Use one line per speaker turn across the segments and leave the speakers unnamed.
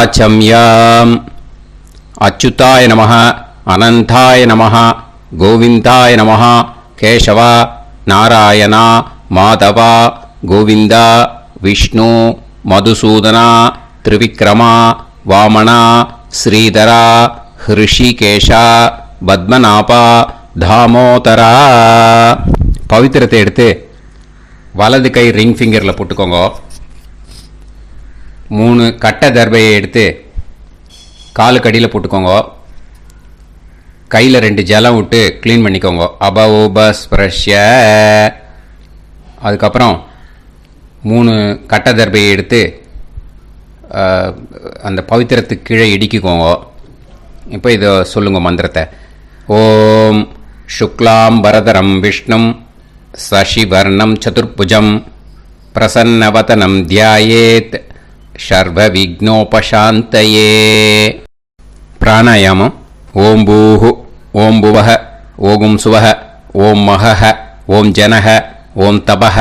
वाचम्याम् अच्युताय नमः अनंताय नमः गोविंदाय नमः केशव नारायण माधव गोविंद विष्णु मधुसूदन त्रिविक्रम वामन श्रीधर ऋषिकेश पद्मनाभ दामोदर पवित्रத்தை எடுத்து வலது கை ரிங் ஃபிங்கரில் போட்டுக்கோங்க. 3 கட்டை தர்பையை எடுத்து காலுக்கடியில் போட்டுக்கோங்க. கையில் 2 ஜலம் விட்டு க்ளீன் பண்ணிக்கோங்க. அபஓபஸ்பிரஷ்ய. அதுக்கப்புறம் 3 கட்டை தர்பையை எடுத்து அந்த பவித்திரத்துக்கு கீழே இடிக்கிக்கோங்க. இப்போ இதை சொல்லுங்க மந்திரத்தை. ஓம் சுக்லாம் வரதரம் விஷ்ணும் சசிவர்ணம் சதுர்புஜம் பிரசன்னவதனம் தியாயேத் சர்வ விக்னோபசாந்தயே. பிராணாயாமம். ஓம் பூஹு ஓம் புவஹ ஓகும் சுவஹ ஓம் மஹஹ ஓம் ஜனஹ ஓம் தபஹ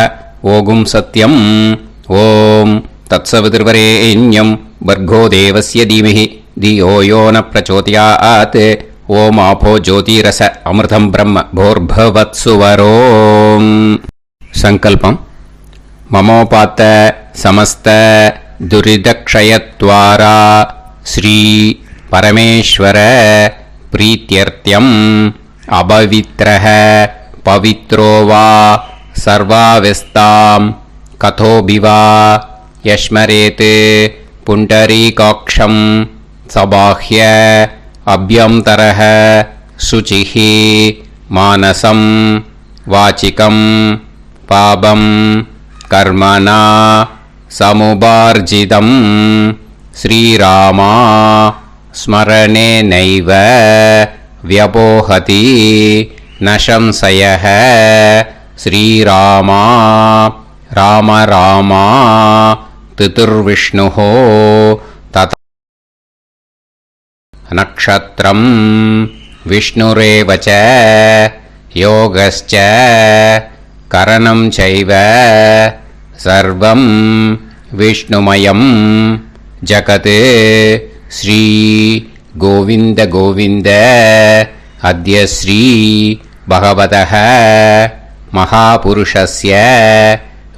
ஓகும் சத்யம் ஓம் தத்சவிதுர்வரேண்யம் வர்கோ தேவஸ்ய தீமஹி தியோ யோ ந பிரச்சோதயாத் ஓம் ஆபோ ஜோதிரச அமிர்தம் பிரம்ம போர்பவத்சுவரோம். சங்கல்பம். மமோபாத்த சமஸ்த துரிதக்ஷயத்வாரா ஸ்ரீ பரமேஸ்வர பிரீத்யர்த்தியம் அபவித்ரஹ பவித்ரோ வா சர்வாவஸ்தாம் கதோபிவா யஸ்மரேத் புண்டரீகாக்ஷம் சபாஹ்ய அப்யந்தரஹ சுசிஹி மானசம் வாச்சிகம் பாபம் கர்மணா சமுபார்ஜிதம் ஸ்ரீராமா ஸ்மரணேனைவ வ்யபோஹதி நசம்சயஹ ஸ்ரீராமா ராம ராமா திதுர்விஷ்ணுஹ தத நக்ஷத்ரம் விஷ்ணுரேவ ச யோகஸ்ச கரணம் சைவ சர்வம் விஷ்ணுமயம் ஜகத் ஸ்ரீ கோவிந்த கோவிந்த அத்ய ஸ்ரீ பகவதः மகாபுருஷஸ்ய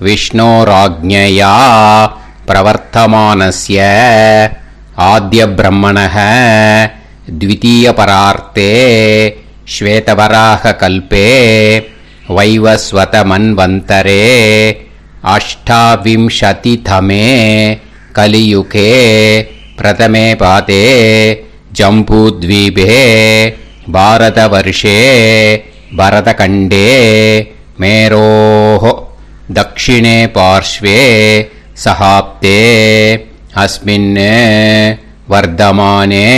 விஷ்ணோராஜ்ஞயா பிரவர்த்தமானஸ்ய ஆத்ய பிரம்மணः द्वितीयपरार्ते श्वेतवराहकल्पे वैवस्वतमन्वन्तरे अष्टाविंशतितमे कलियुगे प्रथमे पादे जम्बूद्वीपे भारतवर्षे भरतखण्डे मेरोः दक्षिणे पार्श्वे सहाब्दे अस्मिन् वर्धमाने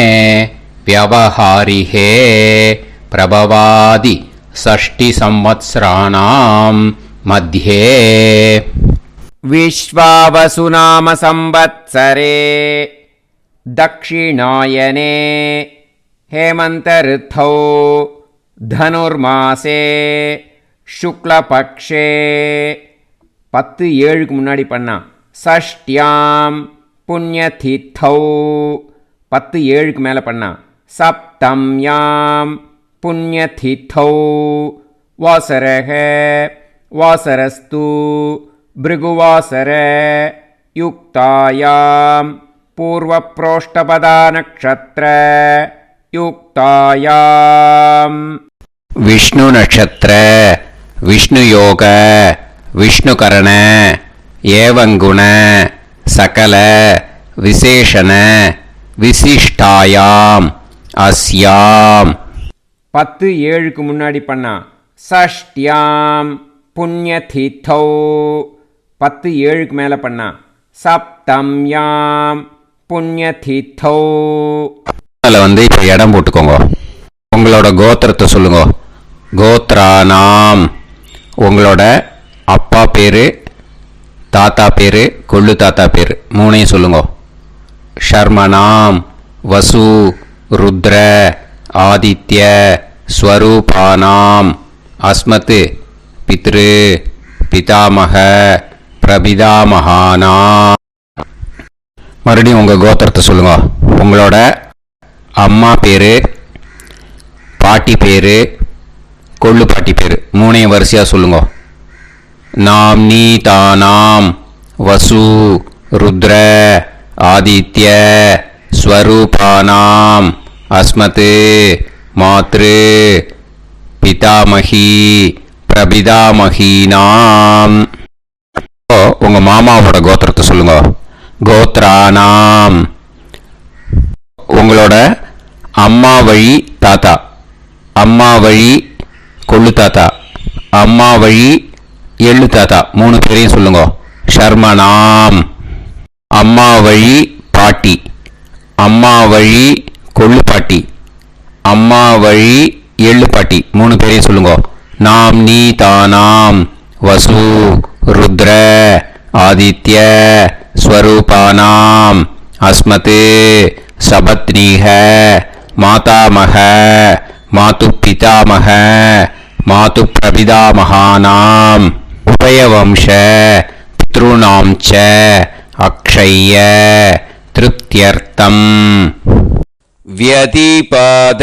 व्यवहारिहे प्रभवादि 60 संवत्सराणां मध्ये विश्वावसुनाम संवत्सरे दक्षिणायने हेमंत ऋतौ धनुर्मासे शुक्लपक्षे 10-7 முன்னாடி பண்ணா षष्ट्यां पुण्यतिथौ 10-7 மேலே பண்ணா सप्तम्यां पुण्यतिथौ वासरः वासरस्तु भृगुवासर युक्तायां पूर्वप्रोष्ठपदा नक्षत्र युक्तायां विष्णु नक्षत्र विष्णु योग विष्णुकरण एवं गुण सकल विशेषण विशिष्टायाम अस्याम 10-7 முன்னாடி பண்ணா षष्ट्यां पुण्यतिथौ 10-7 மேலே பண்ணா सप्तम्यां पुण्यतिथौ. அதில் வந்து இப்போ இடம் போட்டுக்கோங்க. உங்களோட கோத்திரத்தை சொல்லுங்க. கோத்ரானாம் உங்களோட அப்பா பேர், தாத்தா பேர், கொள்ளு தாத்தா பேர் 3ஐயும் சொல்லுங்க. ஷர்மனாம் வசு ருத்ர ஆதித்ய ஸ்வரூபானாம் அஸ்மத் பித்ரு பிதாமக பிரபிதாமகானாம் மறுபடியும் உங்கள் கோத்திரத்தை சொல்லுங்க. உங்களோட அம்மா பேர், பாட்டி பேர், கொள்ளு பாட்டி பேர் மூணையும் வரிசையாக சொல்லுங்க. நாம் நீ தானாம் வசு ருத்ர ஆதித்ய ஸ்வரூபானாம் அஸ்மத் மாத்ரு பிதாமகி பிரபிதாமகீனாம். உங்கள் மாமாவோட கோத்திரத்தை சொல்லுங்க. கோத்ரானாம். உங்களோட அம்மா வழி தாத்தா, அம்மா வழி கொள்ளு தாத்தா, அம்மா வழி எள்ளு தாத்தா மூணு பேரையும் சொல்லுங்க. ஷர்மனாம். அம்மா வழி பாட்டி, அம்மா வழி கொள்ளு பாட்டி, அம்மா வழி எள்ளு பாட்டி மூணு பேரையும் சொல்லுங்க. நாம் நீ தானாம் வசு ருத்ர ஆதித்ய ஸ்வரூபானாம் அஸ்மத் சபத்னீஹ மாதாமக மாது பிதாமக மாது பிரபிதாமகானாம் உபயவம்ச பித்ருணாம் ச அக்ஷய்ய திருப்தியர்த்தம். व्यतिपाद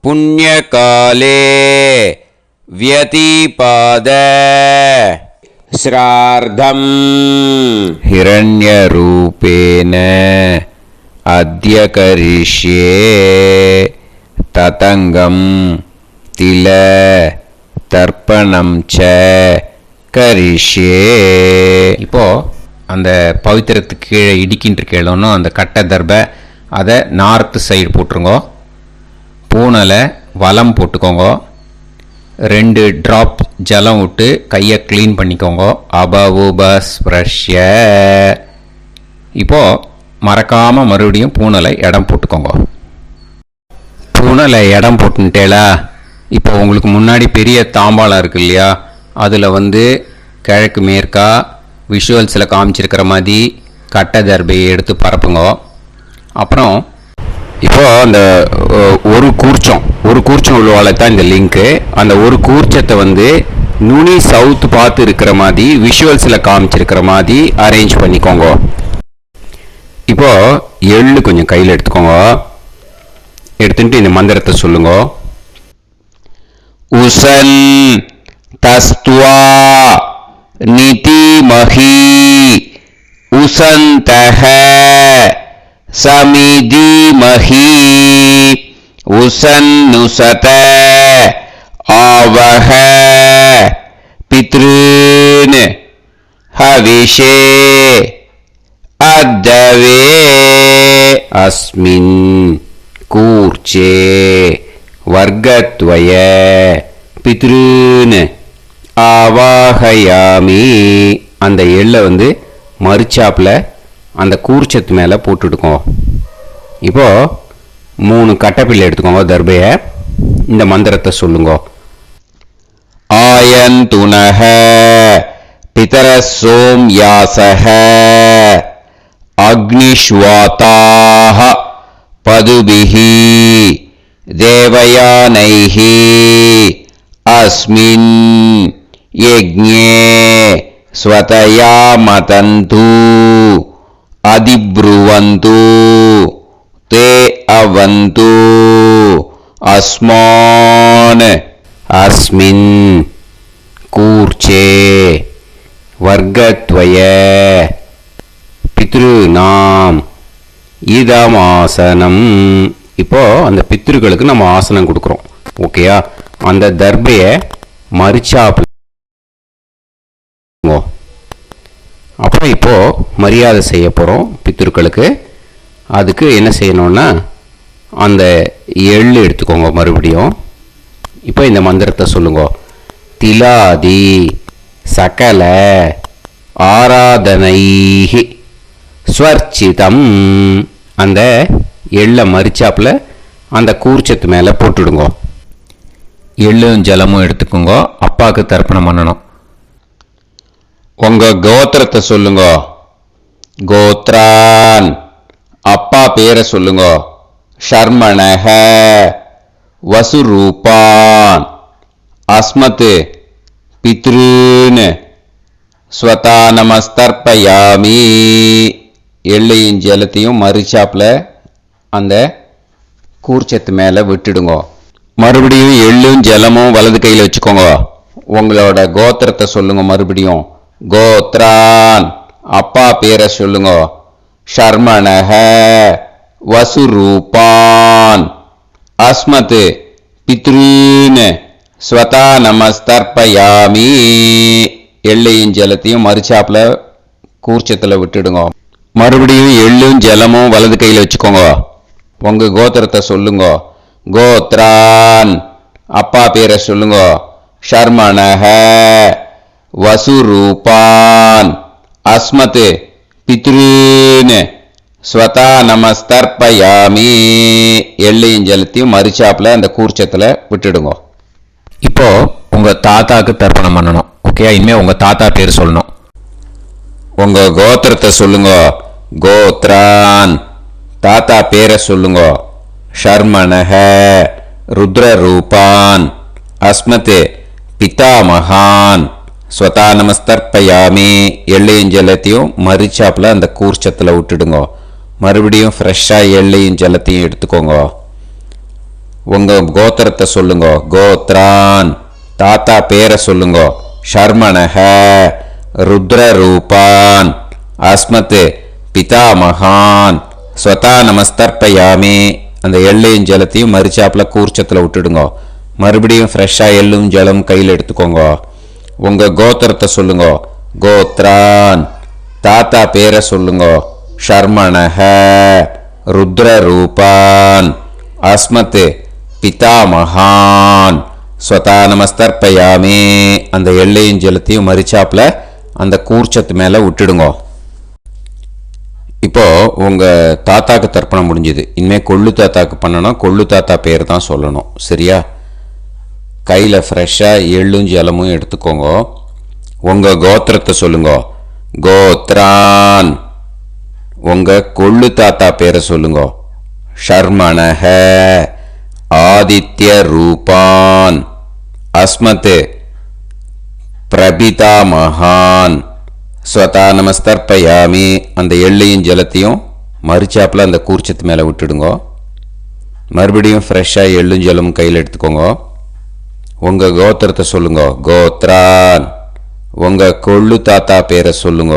पुण्यकाले व्यतिपाद श्रार्धं हिरण्यरूपेण अद्य करिष्ये ततंगं तिल तर्पणं च करिष्ये. இப்போ அந்த பவித்திரத்துக்கு கீழே இடிக்கின்ற கேளோன்னு அந்த கட்டை தர்பை அதை நார்த்து சைடு போட்டுருங்க. பூனலை வலம் போட்டுக்கோங்க. 2 ட்ராப் ஜலம் விட்டு கையை க்ளீன் பண்ணிக்கோங்க. அபவுபஸ்ப்ரஷ்ய. இப்போது மறக்காமல் மறுபடியும் பூனலை இடம் போட்டுக்கோங்க. பூனலை இடம் போட்டுட்டேலா. இப்போ உங்களுக்கு முன்னாடி பெரிய தாம்பாளம் இருக்கு இல்லையா, அதில் கிழக்கு மேற்கா விஷுவல்ஸில் காமிச்சிருக்கிற மாதிரி கட்டை தர்பையை எடுத்து பரப்புங்க. அப்புறம் இப்போது அந்த ஒரு கூர்ச்சம் உள்ளவால தான் இந்த லிங்க்கு. அந்த ஒரு கூர்ச்சத்தை நுனி சவுத்து பார்த்து இருக்கிற மாதிரி விஷுவல்ஸில் காமிச்சிருக்கிற மாதிரி அரேஞ்ச் பண்ணிக்கோங்க. இப்போது எள்ளு கொஞ்சம் கையில் எடுத்துக்கோங்க. எடுத்துட்டு இந்த மந்திரத்தை சொல்லுங்க. உசன் தஸ்துவா நிதிமஹி உசந்தஹ சமிதிமஹி உசன்னுசத ஆவஹ பித்ருன் ஹவிஷே அத்தவே அஸ்மின் கூர்ச்சே வர்க்கத்வய பித்ருன் ஆவாஹயாமி. அந்த எள்ளை மறுச்சாப்பில் அந்த கூர்ச்சத்து மேலே போட்டுடுக்கோ. இப்போது 3 கட்டைப்பிள்ளை எடுத்துக்கோங்க. தர்பையை இந்த மந்திரத்தை சொல்லுங்க. ஆயந்துனஹ பிதர சோம்யாசஹ அக்னிஷ்வாதாஹ பதுபிஹி தேவயானைஹி அஸ்மின் யஜ்ஞே ஸ்வதயா மதந்து அதிப்ருவந்து தே அவது அஸ்மான் அஸ்மின் கூர்ச்சே வர்க்கத்வய பித்ருநாம் இதமாசனம். இப்போ அந்த பித்ருக்களுக்கு நம்ம ஆசனம் கொடுக்குறோம். ஓகேயா? அந்த தர்பையை மறிச்சாப்பில் அப்புறம் இப்போது மரியாதை செய்ய போகிறோம் பித்ருக்களுக்கு. அதுக்கு என்ன செய்யணும்னா அந்த எள்ளு எடுத்துக்கோங்க. மறுபடியும் இப்போ இந்த மந்திரத்தை சொல்லுங்க. திலாதி சகல ஆராதனைஹி ஸ்வர்ச்சிதம். அந்த எள்ளை மறிச்சாப்பில் அந்த கூர்ச்சத்து மேலே போட்டுடுங்க. எள்ளும் ஜலமும் எடுத்துக்கோங்க. அப்பாவுக்கு தர்ப்பணம் பண்ணணும். உங்கள் கோத்திரத்தை சொல்லுங்க. கோத்ரான். அப்பா பேரை சொல்லுங்க. ஷர்மணஹ வசுரூபான் அஸ்மத் பித்ருன் ஸ்வதா நமஸ்தர்ப்பயாமி. எள்ளையும் ஜலத்தையும் மறிச்சாப்பில் அந்த கூர்ச்சத்து மேலே விட்டுடுங்க. மறுபடியும் எள்ளும் ஜலமும் வலது கையில் வச்சுக்கோங்க. உங்களோட கோத்திரத்தை சொல்லுங்க. மறுபடியும் கோத்ரான், அப்பா பேரை சொல்லுங்க. ஷர்மணஹ, வசுரூபான், அஸ்மத் பித்ருன், ஸ்வதா நமஸ்தர்ப்பயாமி. எள்ளையும் ஜலத்தையும் மறுச்சாப்பில் கூர்ச்சத்தில் விட்டுடுங்க. மறுபடியும் எள்ளும் ஜலமும் வலது கையில் வச்சுக்கோங்க. உங்க கோத்திரத்தை சொல்லுங்க. கோத்ரான், அப்பா பேரை சொல்லுங்க. ஷர்மணஹ, வசுரூபான், அஸ்மத் பித்ருன், ஸ்வதா நமஸ்தர்ப்பயாமி. எள்ளையும் ஜலத்தையும் மறுச்சாப்பில் அந்த கூர்ச்சத்தில் விட்டுடுங்க.
இப்போ உங்க தாத்தாக்கு தர்ப்பணம் பண்ணணும். ஓகே, இனிமே உங்க தாத்தா பேர் சொல்லணும்.
உங்க கோத்திரத்தை சொல்லுங்க. கோத்ரான், தாத்தா பேரை சொல்லுங்க. ஷர்மணஹ, ருத்ரரூபான், அஸ்மத் பிதாமகான், ஸ்வதா நமஸ்தர்ப்பயாமி. எள்ளையும் ஜலத்தையும் மறிச்சாப்பில் அந்த கூர்ச்சத்தில் விட்டுடுங்க. மறுபடியும் ஃப்ரெஷ்ஷாக எள்ளையும் ஜலத்தையும் எடுத்துக்கோங்க. உங்கள் கோத்திரத்தை சொல்லுங்க. கோத்ரான், தாத்தா பேரை சொல்லுங்க. ஷர்மணஹ, ருத்ரரூபான், அஸ்மத் பிதாமகான், ஸ்வதா நமஸ்தர்ப்பயாமி. அந்த எள்ளையும் ஜலத்தையும் மறிச்சாப்பில் கூர்ச்சத்தில் விட்டுடுங்க. மறுபடியும் ஃப்ரெஷ்ஷாக எள்ளும் ஜலம் கையில் எடுத்துக்கோங்க. உங்கள் கோத்திரத்தை சொல்லுங்க. கோத்ரான், தாத்தா பேரை சொல்லுங்க. ஷர்மணஹ, ருத்ரரூபான், அஸ்மத் பிதாமகான், ஸ்வதா நமஸ்தர்ப்பயாமி. அந்த எள்ளையும் ஜலத்தையும் மறிச்சாப்பில் அந்த கூர்ச்சத்து மேலே விட்டுடுங்க. இப்போ உங்கள் தாத்தாக்கு தர்ப்பணம் முடிஞ்சுது. இனிமேல் கொள்ளு தாத்தாக்கு பண்ணணும். கொள்ளு தாத்தா பேர் தான் சொல்லணும். சரியா? கையில் ஃப்ரெஷ்ஷாக எள்ளும் ஜலமும் எடுத்துக்கோங்க. உங்கள் கோத்திரத்தை சொல்லுங்க. கோத்ரான், உங்கள் கொள்ளு தாத்தா பேரை சொல்லுங்க. ஷர்மணஹ, ஆதித்ய ரூபான், அஸ்மத் பிரபிதாமகான், ஸ்வதா நமஸ்தர்ப்பயாமி. அந்த எள்ளையும் ஜலத்தையும் மறிச்சாப்பில் அந்த கூர்ச்சத்து மேலே விட்டுடுங்க. மறுபடியும் ஃப்ரெஷ்ஷாக எள்ளும் ஜலமும் கையில் எடுத்துக்கோங்க. உங்கள் கோத்திரத்தை சொல்லுங்க. கோத்ரான், உங்கள் கொள்ளு தாத்தா பேரை சொல்லுங்க.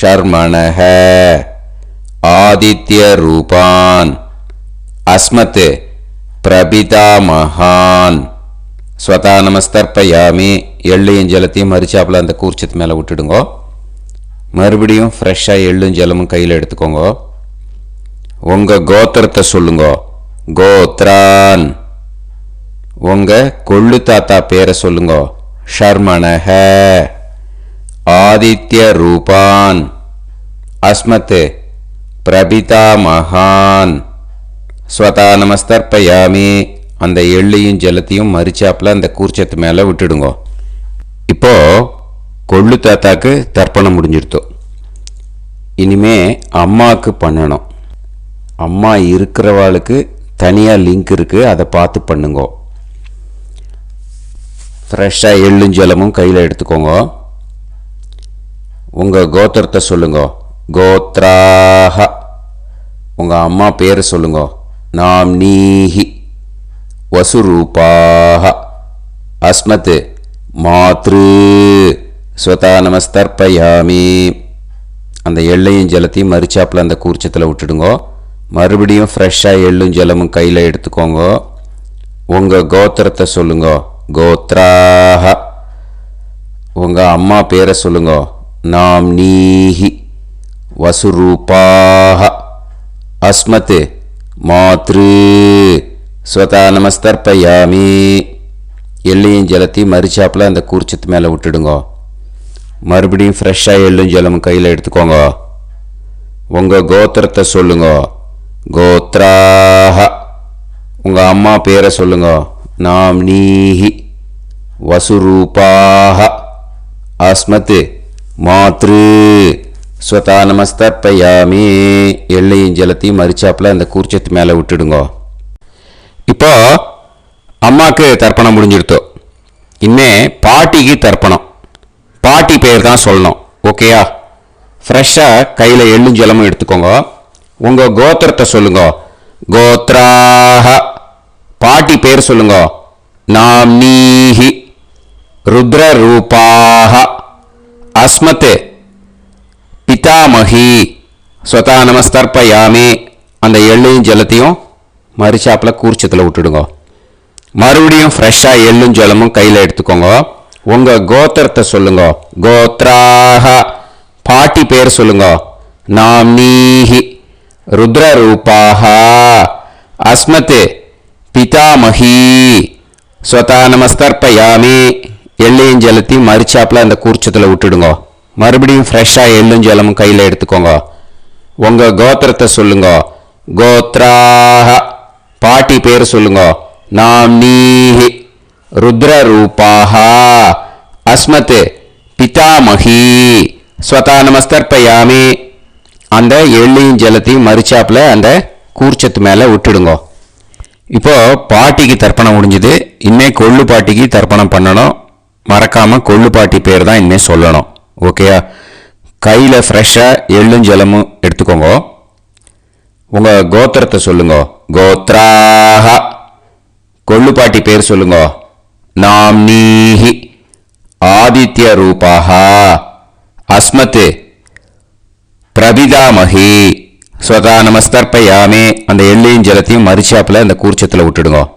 ஷர்மணஹ, ஆதித்ய ரூபான், அஸ்மத் பிரபிதாமகான், ஸ்வதா நமஸ்தர்ப்பயாமி. எள்ளையும் ஜலத்தையும் மறிச்சாப்பில் அந்த கூர்ச்சத்து மேலே விட்டுடுங்க. மறுபடியும் ஃப்ரெஷ்ஷாக எள்ளும் ஜலமும் கையில் எடுத்துக்கோங்க. உங்கள் கோத்திரத்தை சொல்லுங்க. கோத்ரான், உங்கள் கொள்ளு தாத்தா பேரை சொல்லுங்க. ஷர்மணஹ, ஆதித்ய ரூபான், அஸ்மத் பிரபிதாமகான், ஸ்வதா நமஸ்தர்ப்பயாமி. அந்த எள்ளையும் ஜலத்தையும் மறிச்சாப்பில் அந்த கூர்ச்சத்து மேலே விட்டுடுங்க. இப்போ கொள்ளு தாத்தாக்கு தர்ப்பணம் முடிஞ்சிருத்தோம். இனிமே அம்மாவுக்கு பண்ணணும். அம்மா இருக்கிறவாளுக்கு தனியாக லிங்க் இருக்குது, அதை பார்த்து பண்ணுங்க. ஃப்ரெஷ்ஷாக எள்ளும் ஜலமும் கையில் எடுத்துக்கோங்க. உங்கள் கோத்திரத்தை சொல்லுங்க. கோத்ராஹ, உங்கள் அம்மா பேர் சொல்லுங்க. நாம்னீஹி, வசுரூபாஹ, அஸ்மத் மாத்ரு, ஸ்வதா நமஸ்தர்ப்பயாமி. அந்த எள்ளையும் ஜலத்தையும் மறிச்சாப்பில் அந்த கூர்ச்சத்தில் விட்டுடுங்க. மறுபடியும் ஃப்ரெஷ்ஷாக எள்ளும் ஜலமும் கையில் எடுத்துக்கோங்க. உங்கள் கோத்திரத்தை சொல்லுங்க. கோத்ராஹ, உங்கள் அம்மா பேரை சொல்லுங்க. நாம்னீஹி, வசுரூபாஹ, அஸ்மத் மாத்ரு, ஸ்வதா நமஸ்தர்ப்பயாமி. எள்ளையும் ஜலத்தையும் மறிச்சாப்பில் அந்த கூர்ச்சத்து மேலே விட்டுடுங்க. மறுபடியும் ஃப்ரெஷ்ஷாக எள்ளும் ஜலமும் கையில் எடுத்துக்கோங்க. உங்கள் கோத்திரத்தை சொல்லுங்க. கோத்ராஹ, உங்கள் அம்மா பேரை சொல்லுங்க. நாம்னீஹி, வசுரூபாஹ, அஸ்மத் மாத்ரு, ஸ்வதா நமஸ்தர்ப்பயாமி. எள்ளையும் ஜலத்தையும் மறிச்சாப்பில் அந்த கூர்ச்சத்து மேலே விட்டுடுங்க. இப்போ அம்மாவுக்கு தர்ப்பணம் முடிஞ்சிருத்தோம். இனிமே பாட்டிக்கு தர்ப்பணம். பாட்டி பேர் தான் சொல்லணும். ஓகேயா? ஃப்ரெஷ்ஷாக கையில் எள்ளும் ஜலமும் எடுத்துக்கோங்க. உங்கள் கோத்திரத்தை சொல்லுங்க. கோத்ராஹ. பாட்டி பேர் சொல்லுங்க. நாம்னீஹி. ருத்ரரூபாஹ. அஸ்மத் பிதாமகி. ஸ்வதா நமஸ்தர்ப்பயாமி. அந்த எள்ளையும் ஜலத்தையும் மறுச்சாப்பில் கூர்ச்சத்தில் விட்டுடுங்க. மறுபடியும் ஃப்ரெஷ்ஷாக எள்ளும் ஜலமும் கையில் எடுத்துக்கோங்க. உங்கள் கோத்திரத்தை சொல்லுங்க. கோத்ராஹ. பாட்டி பேர் சொல்லுங்க. நாம்னீஹி. ருத்ரரூபாஹ. அஸ்மத் பிதாமகி. ஸ்வதா நமஸ்தர்ப்பயாமி. எள்ளையும் ஜலத்தையும் மறுச்சாப்பில் அந்த கூர்ச்சத்தில் விட்டுடுங்க. மறுபடியும் ஃப்ரெஷ்ஷாக எள்ளும் ஜலமும் கையில் எடுத்துக்கோங்க. உங்கள் கோத்திரத்தை சொல்லுங்க. கோத்ராஹ. பாட்டி பேர் சொல்லுங்க. நாம்னீஹி. ருத்ரரூபாஹ. அஸ்மத் பிதாமகி. ஸ்வதா நமஸ்தர்ப்பயாமி. அந்த எள்ளையும் ஜலத்தையும் மறுச்சாப்பில் அந்த கூர்ச்சத்து மேலே விட்டுடுங்க. இப்போ பாட்டிக்கு தர்ப்பணம் முடிஞ்சுது. இனிமே கொள்ளு பாட்டிக்கு தர்ப்பணம் பண்ணணும். மறக்காமல் கொள்ளு பாட்டி பேர் தான் இனிமேல் சொல்லணும். ஓகேயா? கையில் ஃப்ரெஷ்ஷாக எள்ளும் ஜலமும் எடுத்துக்கோங்க. உங்கள் கோத்திரத்தை சொல்லுங்க. கோத்ராஹ. கொள்ளு பாட்டி பேர் சொல்லுங்க. நாம்னீஹி. ஆதித்ய ரூபாஹ. அஸ்மத் பிரபிதாமகி. ஸ்வதா நமஸ்தர்ப்பயாமி. அந்த எள்ளையும் ஜலத்தையும் மறுச்சாப்பில் அந்த கூர்ச்சத்தில் விட்டுடுங்க.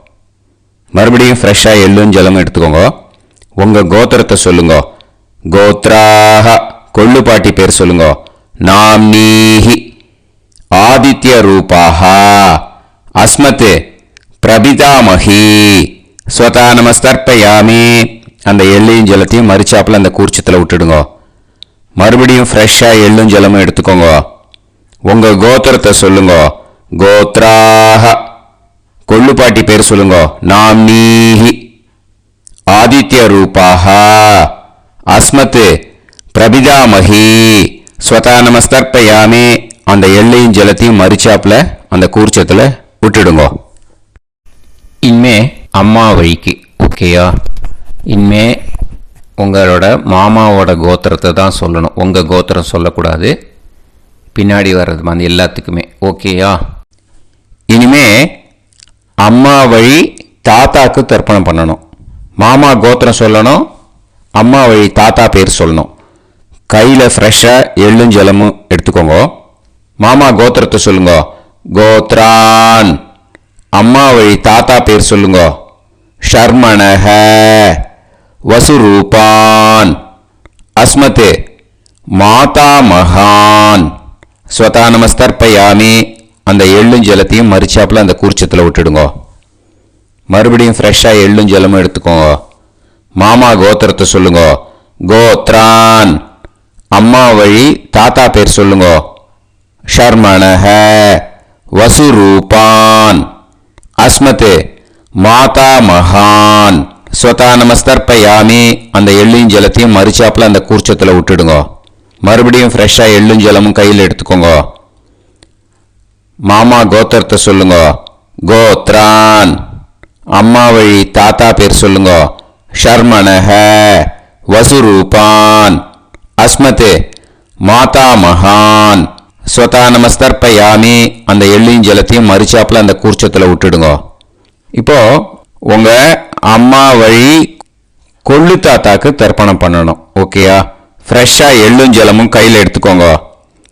மறுபடியும் ஃப்ரெஷ்ஷாக எள்ளும் ஜலமும் எடுத்துக்கோங்க. உங்கள் கோத்திரத்தை சொல்லுங்க. கோத்ராஹ. கொள்ளு பாட்டி பேர் சொல்லுங்க. நாம்னீஹி. ஆதித்ய ரூபாஹ. அஸ்மத் பிரபிதாமகி. ஸ்வதா நமஸ்தர்ப்பயாமி. அந்த எள்ளையும் ஜலத்தையும் மறுச்சாப்பில் அந்த கூர்ச்சத்தில் விட்டுடுங்க. மறுபடியும் ஃப்ரெஷ்ஷாக எள்ளும் ஜலமும் எடுத்துக்கோங்க. உங்கள் கோத்திரத்தை சொல்லுங்க. கோத்ராஹ. கொள்ளு பாட்டி பேர் சொல்லுங்க. நாம்னீஹி. ஆதித்ய ரூபாஹ. அஸ்மத் பிரபிதாமகி. ஸ்வதா நமஸ்தர்ப்பயாமி. அந்த எள்ளையும் ஜலத்தையும் மறுச்சாப்பில் அந்த கூர்ச்சத்தில் விட்டுடுங்க. இனிமே அம்மா வழிக்கு. ஓகேயா? இனிமே உங்களோட மாமாவோட கோத்திரத்தை தான் சொல்லணும். உங்கள் கோத்திரம் சொல்லக்கூடாது. பின்னாடி வர்றது மாதிரி எல்லாத்துக்குமே. ஓகேயா? இனிமே அம்மா வழி தாத்தாக்கு தர்ப்பணம் பண்ணணும். மாமா கோத்திரம் சொல்லணும். அம்மா வழி தாத்தா பேர் சொல்லணும். கையில் ஃப்ரெஷ்ஷாக எள்ளும் ஜலமும் எடுத்துக்கோங்க. மாமா கோத்திரத்தை சொல்லுங்க. கோத்ரான். அம்மா வழி தாத்தா பேர் சொல்லுங்க. ஷர்மணஹ. வசுரூபான். அஸ்மத் மாதா மகான். ஸ்வதா நமஸ்தர்ப்பயாமி. அந்த எள்ளும் ஜலத்தையும் மறுச்சாப்பில் அந்த கூர்ச்சத்தில் விட்டுடுங்க. மறுபடியும் ஃப்ரெஷ்ஷாக எள்ளும் ஜலமும் எடுத்துக்கோங்க. மாமா கோத்திரத்தை சொல்லுங்க. கோத்ரான். அம்மா வழி தாத்தா பேர் சொல்லுங்க. ஷர்மணஹ. வசுரூபான். அஸ்மத் மாதா மகான். ஸ்வதா நமஸ்தர்ப்பயாமி. அந்த எள்ளும் ஜலத்தையும் மறுச்சாப்பில் அந்த கூர்ச்சத்தில் விட்டுடுங்க. மறுபடியும் ஃப்ரெஷ்ஷாக எள்ளும் ஜலமும் கையில் எடுத்துக்கோங்க. மாமா கோத்திரத்தை சொல்லுங்க. கோத்ரான். அம்மா வழி தாத்தா பேர் சொல்லுங்க. ஷர்மணஹ. வசுரூபான். அஸ்மத் மாதா மகான். ஸ்வதா நமஸ்தர்ப்பயாமி. அந்த எள்ளையும் ஜலத்தையும் மறுச்சாப்பில் அந்த கூர்ச்சத்தில் விட்டுடுங்க. இப்போ உங்கள் அம்மா வழி கொள்ளு தாத்தாக்கு தர்ப்பணம் பண்ணணும். ஓகேயா? ஃப்ரெஷ்ஷாக எள்ளும் ஜலமும் கையில் எடுத்துக்கோங்க.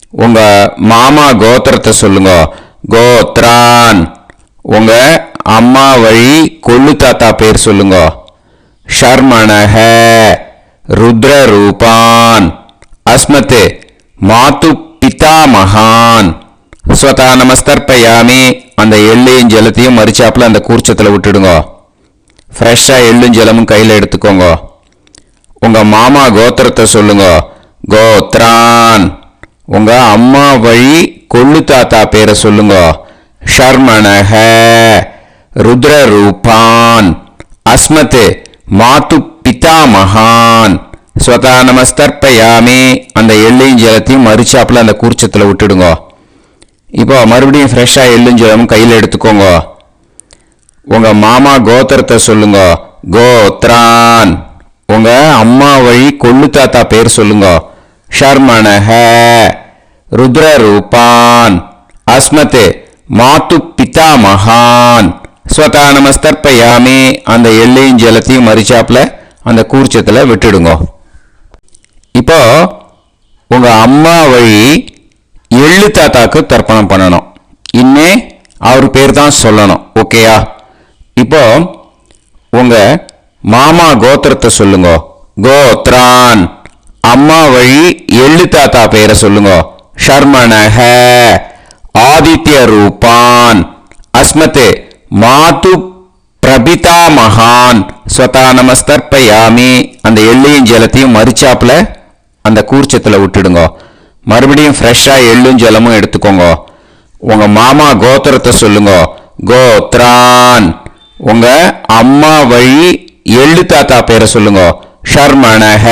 உங்கள் மாமா கோத்திரத்தை சொல்லுங்க. கோத்ரான். உங்கள் அம்மா வழி கொள்ளு தாத்தா பேர் சொல்லுங்க. ஷர்மணஹ. ருத்ரரூபான். அஸ்மத் மாது பிதாமகான். ஸ்வதா நமஸ்தர்ப்பயாமி. அந்த எள்ளையும் ஜலத்தையும் மறுச்சாப்பில் அந்த கூர்ச்சத்தில் விட்டுடுங்க. ஃப்ரெஷ்ஷாக எள்ளும் ஜலமும் கையில் எடுத்துக்கோங்க. உங்கள் மாமா கோத்திரத்தை சொல்லுங்க. கோத்ரான். உங்கள் அம்மா வழி கொள்ளு தாத்தா பேரை சொல்லுங்க. ஷர்மணஹ. ருத்ரரூபான். அஸ்மத் மாது பிதாமகான். ஸ்வதா நமஸ்தர்ப்பயாமி. அந்த எள்ளையும் ஜலத்தையும் மறுச்சாப்பில் அந்த கூர்ச்சத்தில் விட்டுடுங்க. இப்போ மறுபடியும் ஃப்ரெஷ்ஷாக எள்ளும் ஜலமும் கையில் எடுத்துக்கோங்க. உங்கள் மாமா கோத்திரத்தை சொல்லுங்க. கோத்ரான். உங்கள் அம்மா வழி கொள்ளு தாத்தா பேர் சொல்லுங்க.
ஷர்மணஹ ருத்ரரூபான் அஸ்மத் மாது பிதாமகான் ஸ்வதா நமஸ்தர்ப்பயாமி. அந்த எள்ளையும் ஜலத்தையும் மரிச்சாப்புல அந்த கூர்ச்சத்தில் விட்டுடுங்க. இப்போ உங்க அம்மா வழி எள்ளு தாத்தாக்கு தர்ப்பணம் பண்ணணும். இன்னே அவர் பேர் தான் சொல்லணும். ஓகேயா? இப்போ உங்க மாமா கோத்திரத்தை சொல்லுங்க. கோத்ரான். அம்மா வழி எள்ளு தாத்தா பேரை சொல்லுங்க. ஷர்மணஹ ஆதித்ய ரூபான் அஸ்மத் மாது பிரபிதா மகான் ஸ்வதா நமஸ்தர்ப்பயாமி. அந்த எள்ளையும் ஜலத்தையும் மரிச்சாப்புல அந்த கூர்ச்சத்தில் விட்டுடுங்க. மறுபடியும் ஃப்ரெஷ்ஷாக எள்ளும் ஜலமும் எடுத்துக்கோங்க. உங்க மாமா கோத்திரத்தை சொல்லுங்க. கோத்ரான். உங்க அம்மா வழி எள்ளு தாத்தா பேரை சொல்லுங்க. ஷர்மணஹ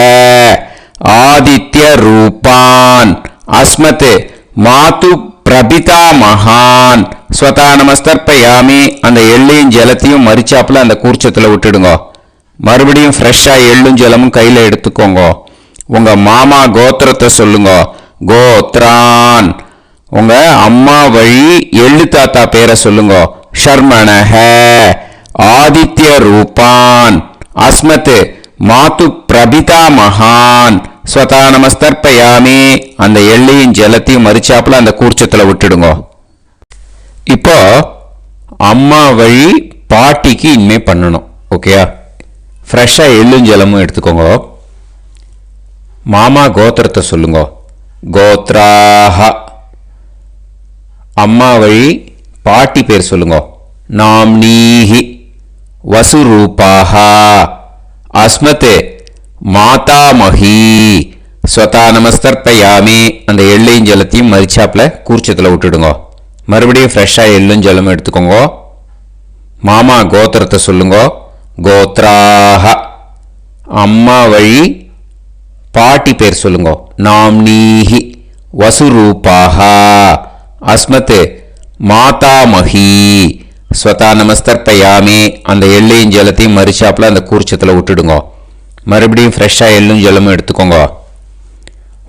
ஆதித்ய ரூபான் அஸ்மத் மாது பிரபிதா மகான் ஸ்வதா நமஸ்தர்ப்பயாமி. அந்த எள்ளையும் ஜலத்தையும் மரிச்சாப்புல அந்த கூர்ச்சத்தில் விட்டுடுங்க. மறுபடியும் ஃப்ரெஷ்ஷாக எள்ளும் ஜலமும் கையில் எடுத்துக்கோங்க. உங்க மாமா கோத்திரத்தை சொல்லுங்க. கோத்ரான். உங்க அம்மா வழி எள்ளு தாத்தா பேரை சொல்லுங்க. ஷர்மணஹ ஆதித்ய ரூபான் அஸ்மத் மாது பிரபிதா மகான் ஸ்வதா நமஸ்தர்ப்பயாமி. அந்த எள்ளையும் ஜலத்தையும் மரிச்சாப்புல அந்த கூர்ச்சத்தில் விட்டுடுங்க. இப்போ அம்மா வழி பாட்டிக்கு இனிமே பண்ணணும். ஓகேயா? ஃப்ரெஷ்ஷாக எள்ளும் ஜலமும் எடுத்துக்கோங்க. மாமா கோத்திரத்தை சொல்லுங்க. கோத்ராஹ. அம்மா வழி பாட்டி பேர் சொல்லுங்க. நாம்னீஹி வசுரூபாஹ அஸ்மத் மாதாமஹி ஸ்வதா நமஸ்தர்ப்பயாமி. அந்த எள்ளையும் ஜலத்தையும் மரிச்சாப்புல கூர்ச்சத்தில் விட்டுடுங்க. மறுபடியும் ஃப்ரெஷ்ஷாக எள்ளும் ஜலமும் எடுத்துக்கோங்க. மாமா கோத்திரத்தை சொல்லுங்க. கோத்ராஹ. அம்மா வழி பாட்டி பேர் சொல்லுங்க. நாம்னீஹி வசுரூபாஹ அஸ்மத் மாதாமஹி ஸ்வதா நமஸ்தர்ப்பயாமி. அந்த எள்ளையும் ஜலத்தையும் மரிச்சாப்புல அந்த கூர்ச்சத்தில் விட்டுடுங்க. மறுபடியும் ஃப்ரெஷ்ஷாக எள்ளும் ஜலமும் எடுத்துக்கோங்க.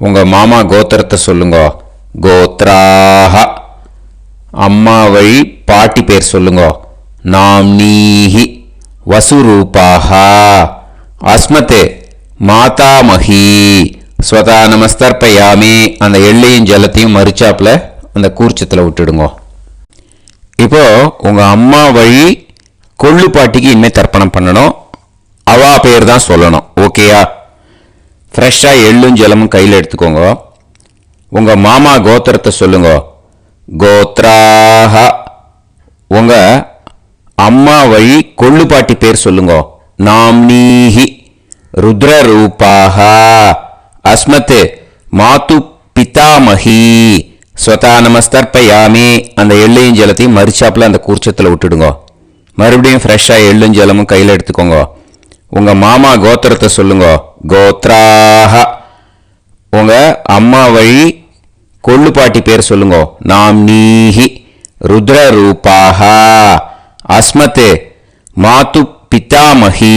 உங்க மாமா கோத்திரத்தை சொல்லுங்க. கோத்ராஹ. அம்மா வழி பாட்டி பேர் சொல்லுங்க. நாம்னீஹி வசுரூபாஹ அஸ்மத் மாதாமஹி ஸ்வதா நமஸ்தர்ப்பயாமி. அந்த எள்ளையும் ஜலத்தையும் மரிச்சாப்புல அந்த கூர்ச்சத்தில் விட்டுடுங்க. இப்போ உங்க அம்மா வழி கொள்ளு பாட்டிக்கு இனிமேல் தர்ப்பணம் பண்ணணும். அவா பேர் தான் சொல்லணும். ஓகேயா? ஃப்ரெஷ்ஷாக எள்ளும் ஜலமும் கையில் எடுத்துக்கோங்க. உங்க மாமா கோத்திரத்தை சொல்லுங்க. கோத்ராஹ. உங்க அம்மா வழி கொள்ளு பாட்டி பேர் சொல்லுங்க. நாம்னீஹி ருத்ரரூபாஹ அஸ்மத் மாது பிதாமஹி ஸ்வதா நமஸ்தர்ப்பயாமி. அந்த எள்ளையும் ஜலத்தையும் மரிச்சாப்புல அந்த கூர்ச்சத்தில் விட்டுடுங்க. மறுபடியும் ஃப்ரெஷ்ஷாக எள்ளும் ஜலமும் கையில் எடுத்துக்கோங்க. உங்க மாமா கோத்திரத்தை சொல்லுங்க. கோத்ராஹ. உங்க அம்மா வழி கொள்ளு பாட்டி பேர் சொல்லுங்க. நாம்னீஹி ருத்ரரூபாஹ அஸ்மத் மாது பிதாமஹி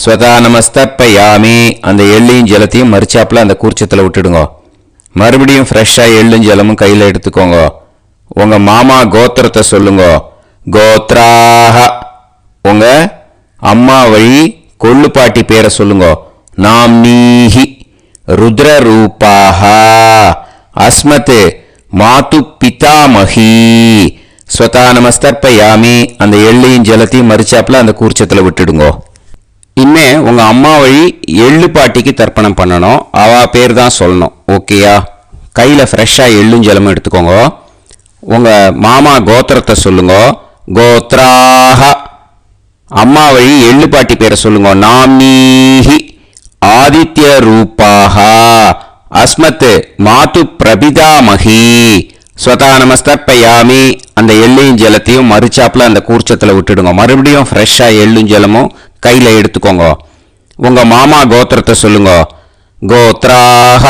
ஸ்வதா நமஸ்தர்ப்பயாமி. அந்த எள்ளையும் ஜலத்தையும் மரிச்சாப்புல அந்த கூர்ச்சத்தில் விட்டுடுங்க. மறுபடியும் ஃப்ரெஷ்ஷாக எள்ளும் ஜலமும் கையில் எடுத்துக்கோங்க. உங்க மாமா கோத்திரத்தை சொல்லுங்க. கோத்ராஹ. உங்க அம்மா வழி கொள்ளு பாட்டி பேரை சொல்லுங்க. நாம்னீஹி ருத்ரரூபாஹ அஸ்மத் மாது பிதாமஹி ஸ்வதா நமஸ்தர்ப்பயாமி. அந்த எள்ளையும் ஜலத்தையும் மரிச்சாப்புல அந்த கூர்ச்சத்தில் விட்டுடுங்க. இனிமே உங்க அம்மா வழி எள்ளு பாட்டிக்கு தர்ப்பணம் பண்ணணும். அவ பேர் தான் சொல்லணும். ஓகேயா? கையில் ஃப்ரெஷ்ஷாக எள்ளும் ஜலமும் எடுத்துக்கோங்க. உங்க மாமா கோத்திரத்தை சொல்லுங்க. கோத்ராஹ. அம்மா வழி எள்ளு பாட்டி பேரை சொல்லுங்க. நாம்னீஹி ஆதித்ய ரூபாஹ அஸ்மத் மாது பிரபிதாமஹி ஸ்வதா நமஸ்தர்ப்பயாமி. அந்த எள்ளையும் ஜலத்தையும் மரிச்சாப்புல அந்த கூர்ச்சத்தில் விட்டுடுங்க. மறுபடியும் ஃப்ரெஷ்ஷாக எள்ளும் ஜலமும் கையில் எடுத்துக்கோங்க. உங்க மாமா கோத்திரத்தை சொல்லுங்க. கோத்ராஹ.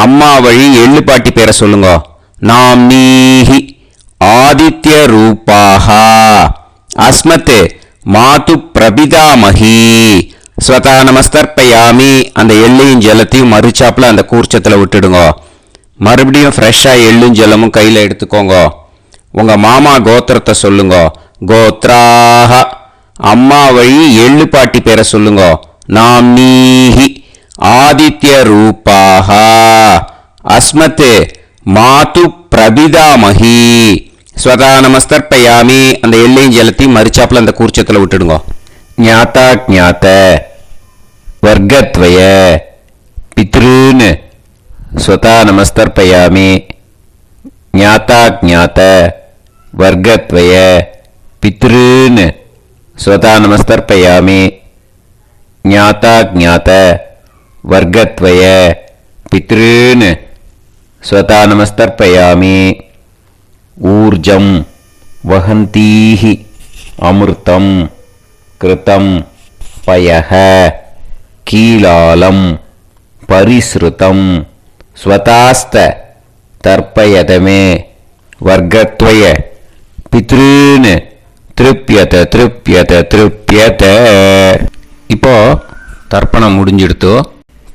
அம்மா வழி எள்ளு பாட்டி பேரை சொல்லுங்க. நாம்னீஹி ஆதித்ய ரூபாஹ அஸ்மத் மாது பிரபிதாமஹி
ஸ்வதா நமஸ்தர்ப்பயாமி. அந்த எள்ளையும் ஜலத்தையும் மறுச்சாப்பில் அந்த கூர்ச்சத்தில் விட்டுடுங்க. மறுபடியும் ஃப்ரெஷ்ஷாக எள்ளும் ஜலமும் கையில் எடுத்துக்கோங்க. உங்கள் மாமா கோத்திரத்தை சொல்லுங்க. கோத்ராக. அம்மா வழி எள்ளு பாட்டி பேரை சொல்லுங்க. நாம்னீஹி ஆதித்ய ரூபாக. அஸ்மத் மாது பிரபிதாமஹி. ஸ்வதா நமஸ்தர்ப்பயாமி. அந்த எள்ளையும் ஜலத்தையும் மறுச்சாப்பில் அந்த கூர்ச்சத்தில் விட்டுடுங்க.
ஞாதா ஞாத வர்க்கத்வய பித்ருன் ஸ்வதா நமஸ்தர்ப்பயாமி. ஞாதா ஞாத வர்க்கத்வய பித்ருன் ஸ்வதா நமஸ்தர்ப்பயாமி. ஞாதா ஞாத வர்க்கத்வய பித்ருன் ஸ்வதா நமஸ்தர்ப்பயாமி. ஊர்ஜம் வஹந்தீஹி அமிர்தம் கிருதம் பயஹ கீலாலம் பரிஸ்ருதம் ஸ்வதாஸ்த தர்ப்பயதமே வர்க்கத்வய பித்ருன் திருப்யத திருப்யத திருப்யத.
இப்போ தர்ப்பணம் முடிஞ்சிடுத்து.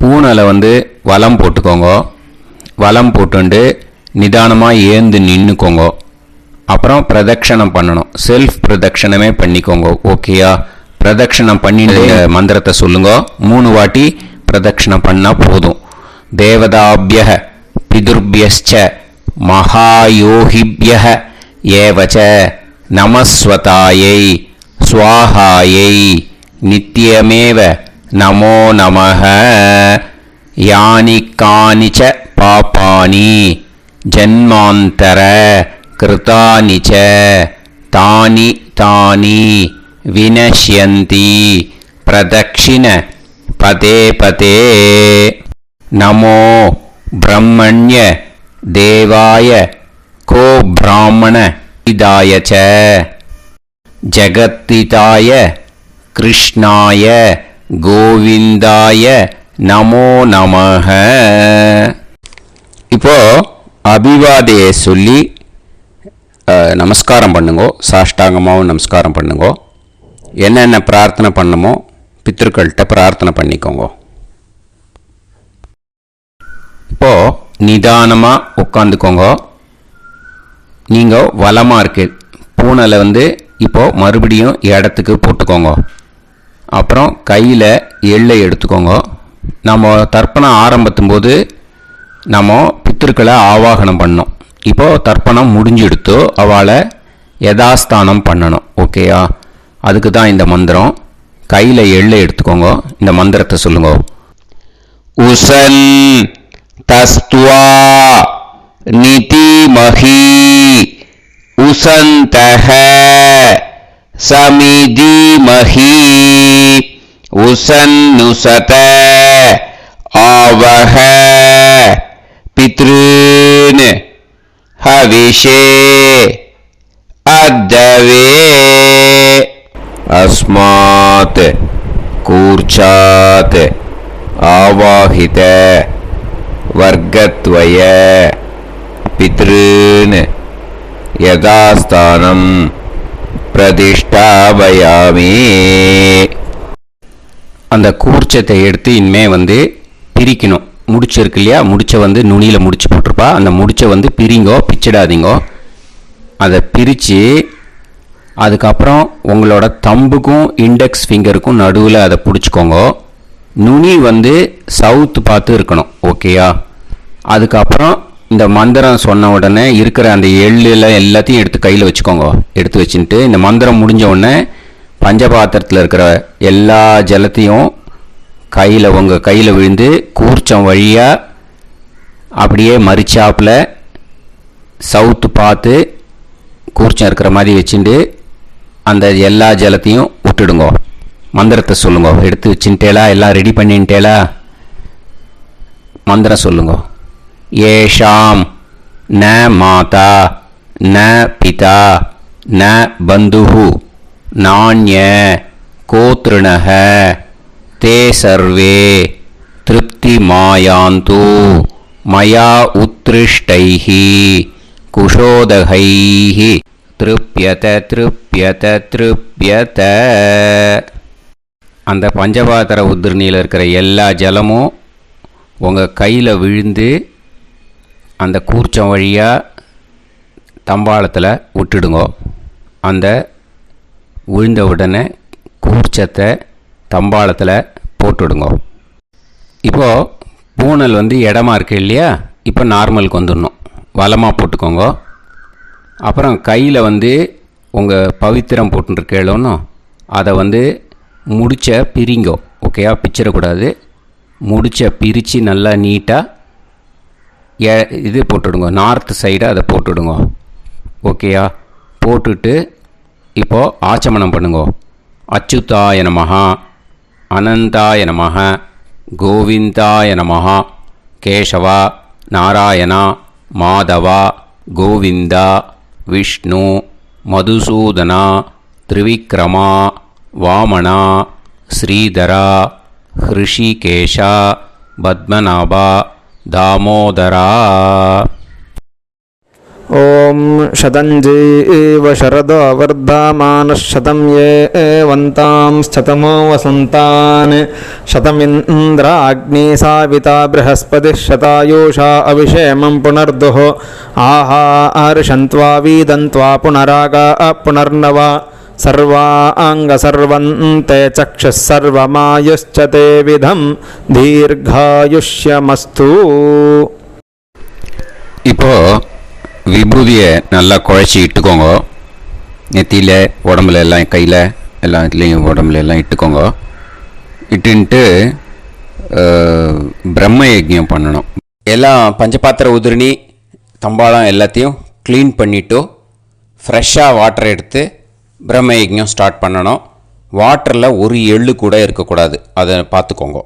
பூனலை வலம் போட்டுக்கோங்க. வலம் போட்டுண்டு நிதானமாக ஏந்து நின்றுக்கோங்க. அப்புறம் பிரதட்சணம் பண்ணணும். செல்ஃப் பிரதட்சணமே பண்ணிக்கோங்க. ஓகேயா? பிரதட்சணம் பண்ணிட்டு மந்திரத்தை சொல்லுங்க. 3 வாட்டி பிரதட்சணம் பண்ணால் போதும். தேவதாபிய பிதுர்பியச்ச மகாயோகிபிய ஏவச்ச நமஸ்வதாயை ஸ்வாஹாயை நித்யமேவ நமோ நமஹ. யானி கானிச்ச பாபானி ஜன்மாந்தர கிருதானி ச தானி தானி வினஷ்யந்தி பிரதக்ஷிண பதே பதே. நமோ பிரம்மண்ய தேவாய கோ பிராமண இதாய ச ஜகத்திதாய கிருஷ்ணாய கோவிந்தாய நமோ நமஹ. இப்போ அபிவாதையை சொல்லி நமஸ்காரம் பண்ணுங்கோ. சாஷ்டாங்கமாகவும் நமஸ்காரம் பண்ணுங்கோ. என்னென்ன பிரார்த்தனை பண்ணமோ பித்ருக்கள்கிட்ட பிரார்த்தனை பண்ணிக்கோங்க. இப்போது நிதானமாக உட்காந்துக்கோங்க. நீங்கள் வலமாக இருக்கு பூனலை இப்போது மறுபடியும் இடத்துக்கு போட்டுக்கோங்க. அப்புறம் கையில் எள்ளை எடுத்துக்கோங்க. நம்ம தர்ப்பணம் ஆரம்பித்தும் போது நம்ம பித்ருக்களை ஆவாகனம் பண்ணோம். இப்போது தர்ப்பணம் முடிஞ்செடுத்தோ அவளை யதாஸ்தானம் பண்ணணும். ஓகேயா? அதுக்கு தான் இந்த மந்திரம். கையில் எள்ளை எடுத்துக்கோங்க. இந்த மந்திரத்தை சொல்லுங்க. உசன் தஸ்துவா நிதிமஹி உசந்தஹ சமிதிமஹி உசன்னுசத ஆவஹ பித்ருன் ஹவிஷே அத்தவே.
அஸ்மாத் கூர்ச்சாத் ஆவாஹித வர்க்கத்வய பித்ருன் யதாஸ்தானம் பிரதிஷ்டாபயாமி.
அந்த கூர்ச்சத்தை எடுத்து இனிமே பிரிக்கணும். முடிச்சு இருக்கு இல்லையா? முடிச்சை நுனியில் முடிச்சு போட்டிருப்பா. அந்த முடிச்சை பிரிங்கோ, பிச்சிடாதீங்கோ. அதை பிரித்து அதுக்கப்புறம் உங்களோட தம்புக்கும் இண்டெக்ஸ் ஃபிங்கருக்கும் நடுவில் அதை பிடிச்சிக்கோங்க. நுனி சவுத்து பார்த்து இருக்கணும். ஓகேயா? அதுக்கப்புறம் இந்த மந்திரம் சொன்ன உடனே இருக்கிற அந்த எள்ளில் எல்லாத்தையும் எடுத்து கையில் வச்சுக்கோங்க. எடுத்து வச்சுட்டு இந்த மந்திரம் முடிஞ்ச உடனே பஞ்சபாத்திரத்தில் இருக்கிற எல்லா ஜலத்தையும் உங்கள் கையில் விழுந்து கூர்ச்சம் வழியாக அப்படியே மறிச்சாப்பில் சவுத்து பார்த்து கூர்ச்சம் இருக்கிற மாதிரி வச்சுட்டு அந்த எல்லா ஜலத்தையும் விட்டுடுங்க. மந்திரத்தை சொல்லுங்க. எடுத்து வச்சுட்டேலா? எல்லாம் ரெடி பண்ணிட்டேலா? மந்திரம் சொல்லுங்க. ஏஷாம் ந மாதா ந பிதா ந பந்துஹு நாண்ய கோத்ருணஹ தே சர்வே திருப்தி மாயாந்து மயா உத்ருஷ்டைஹி குஷோதகைஹி திருப்யத திருப்யத திருப்யத. அந்த பஞ்சபாத்திர உதிரணியில் இருக்கிற எல்லா ஜலமும் உங்கள் கையில் விழுந்து அந்த கூர்ச்சம் வழியாக தம்பாளத்தில் விட்டுடுங்க. அந்த விழுந்த உடனே கூர்ச்சத்தை தம்பாளத்தில் போட்டுடுங்க. இப்போது பூனல் இடமா இருக்கு இல்லையா, இப்போ நார்மலுக்கு வந்துடணும். வலமாக போட்டுக்கோங்க. அப்புறம் கையில் உங்கள் பவித்திரம் போட்டுருக்கேளோன்னு அதை முடிச்ச பிரிங்கோ. ஓகேயா, பிச்சிடக்கூடாது. முடிச்ச பிரித்து நல்லா நீட்டாக இது போட்டுடுங்க. நார்த் சைடு அதை போட்டுடுங்க. ஓகேயா, போட்டுட்டு இப்போது ஆச்சமனம் பண்ணுங்க. அச்சுதாய நமஹ, அனந்தாய நமஹ, கோவிந்தாய நமஹ, கேசவா, நாராயணா, மாதவா, கோவிந்தா, விஷ்ணு, மதுசூதனா, திரிவிக்ரமா, வாமனா, ஸ்ரீதரா, ஹிருஷிகேஷா, பத்மநாபா, தாமோதரா.
ॐ शतञ्जीव शरदो वर्धमानः शतं ये वन्तां शतमो वसन्तान् शतमिन्द्राग्नी साविता बृहस्पतिः शतायुषा अविषेमं पुनर्दुः आहार्षन्त्वा वीदन्त्वा पुनरागा पुनर्नव सर्वाङ्गसर्वन्ते चक्षुः सर्वमायुश्च ते विधं दीर्घायुष्यमस्तु.
இப்போது விபூதியை நல்லா குழச்சி இட்டுக்கோங்க. நெத்தியில், உடம்புல எல்லாம், கையில் எல்லாம், இதுலேயும் உடம்புல எல்லாம் இட்டுக்கோங்க. இட்டுன்ட்டு பிரம்ம யஜ்ஞம் பண்ணணும். எல்லாம் பஞ்சபாத்திர உதிரணி, தம்பாளம் எல்லாத்தையும் க்ளீன் பண்ணிவிட்டு ஃப்ரெஷ்ஷாக வாட்டர் எடுத்து பிரம்ம யஜ்ஞம் ஸ்டார்ட் பண்ணணும். வாட்டரில் ஒரு எள்ளு கூட இருக்கக்கூடாது, அதை பார்த்துக்கோங்க.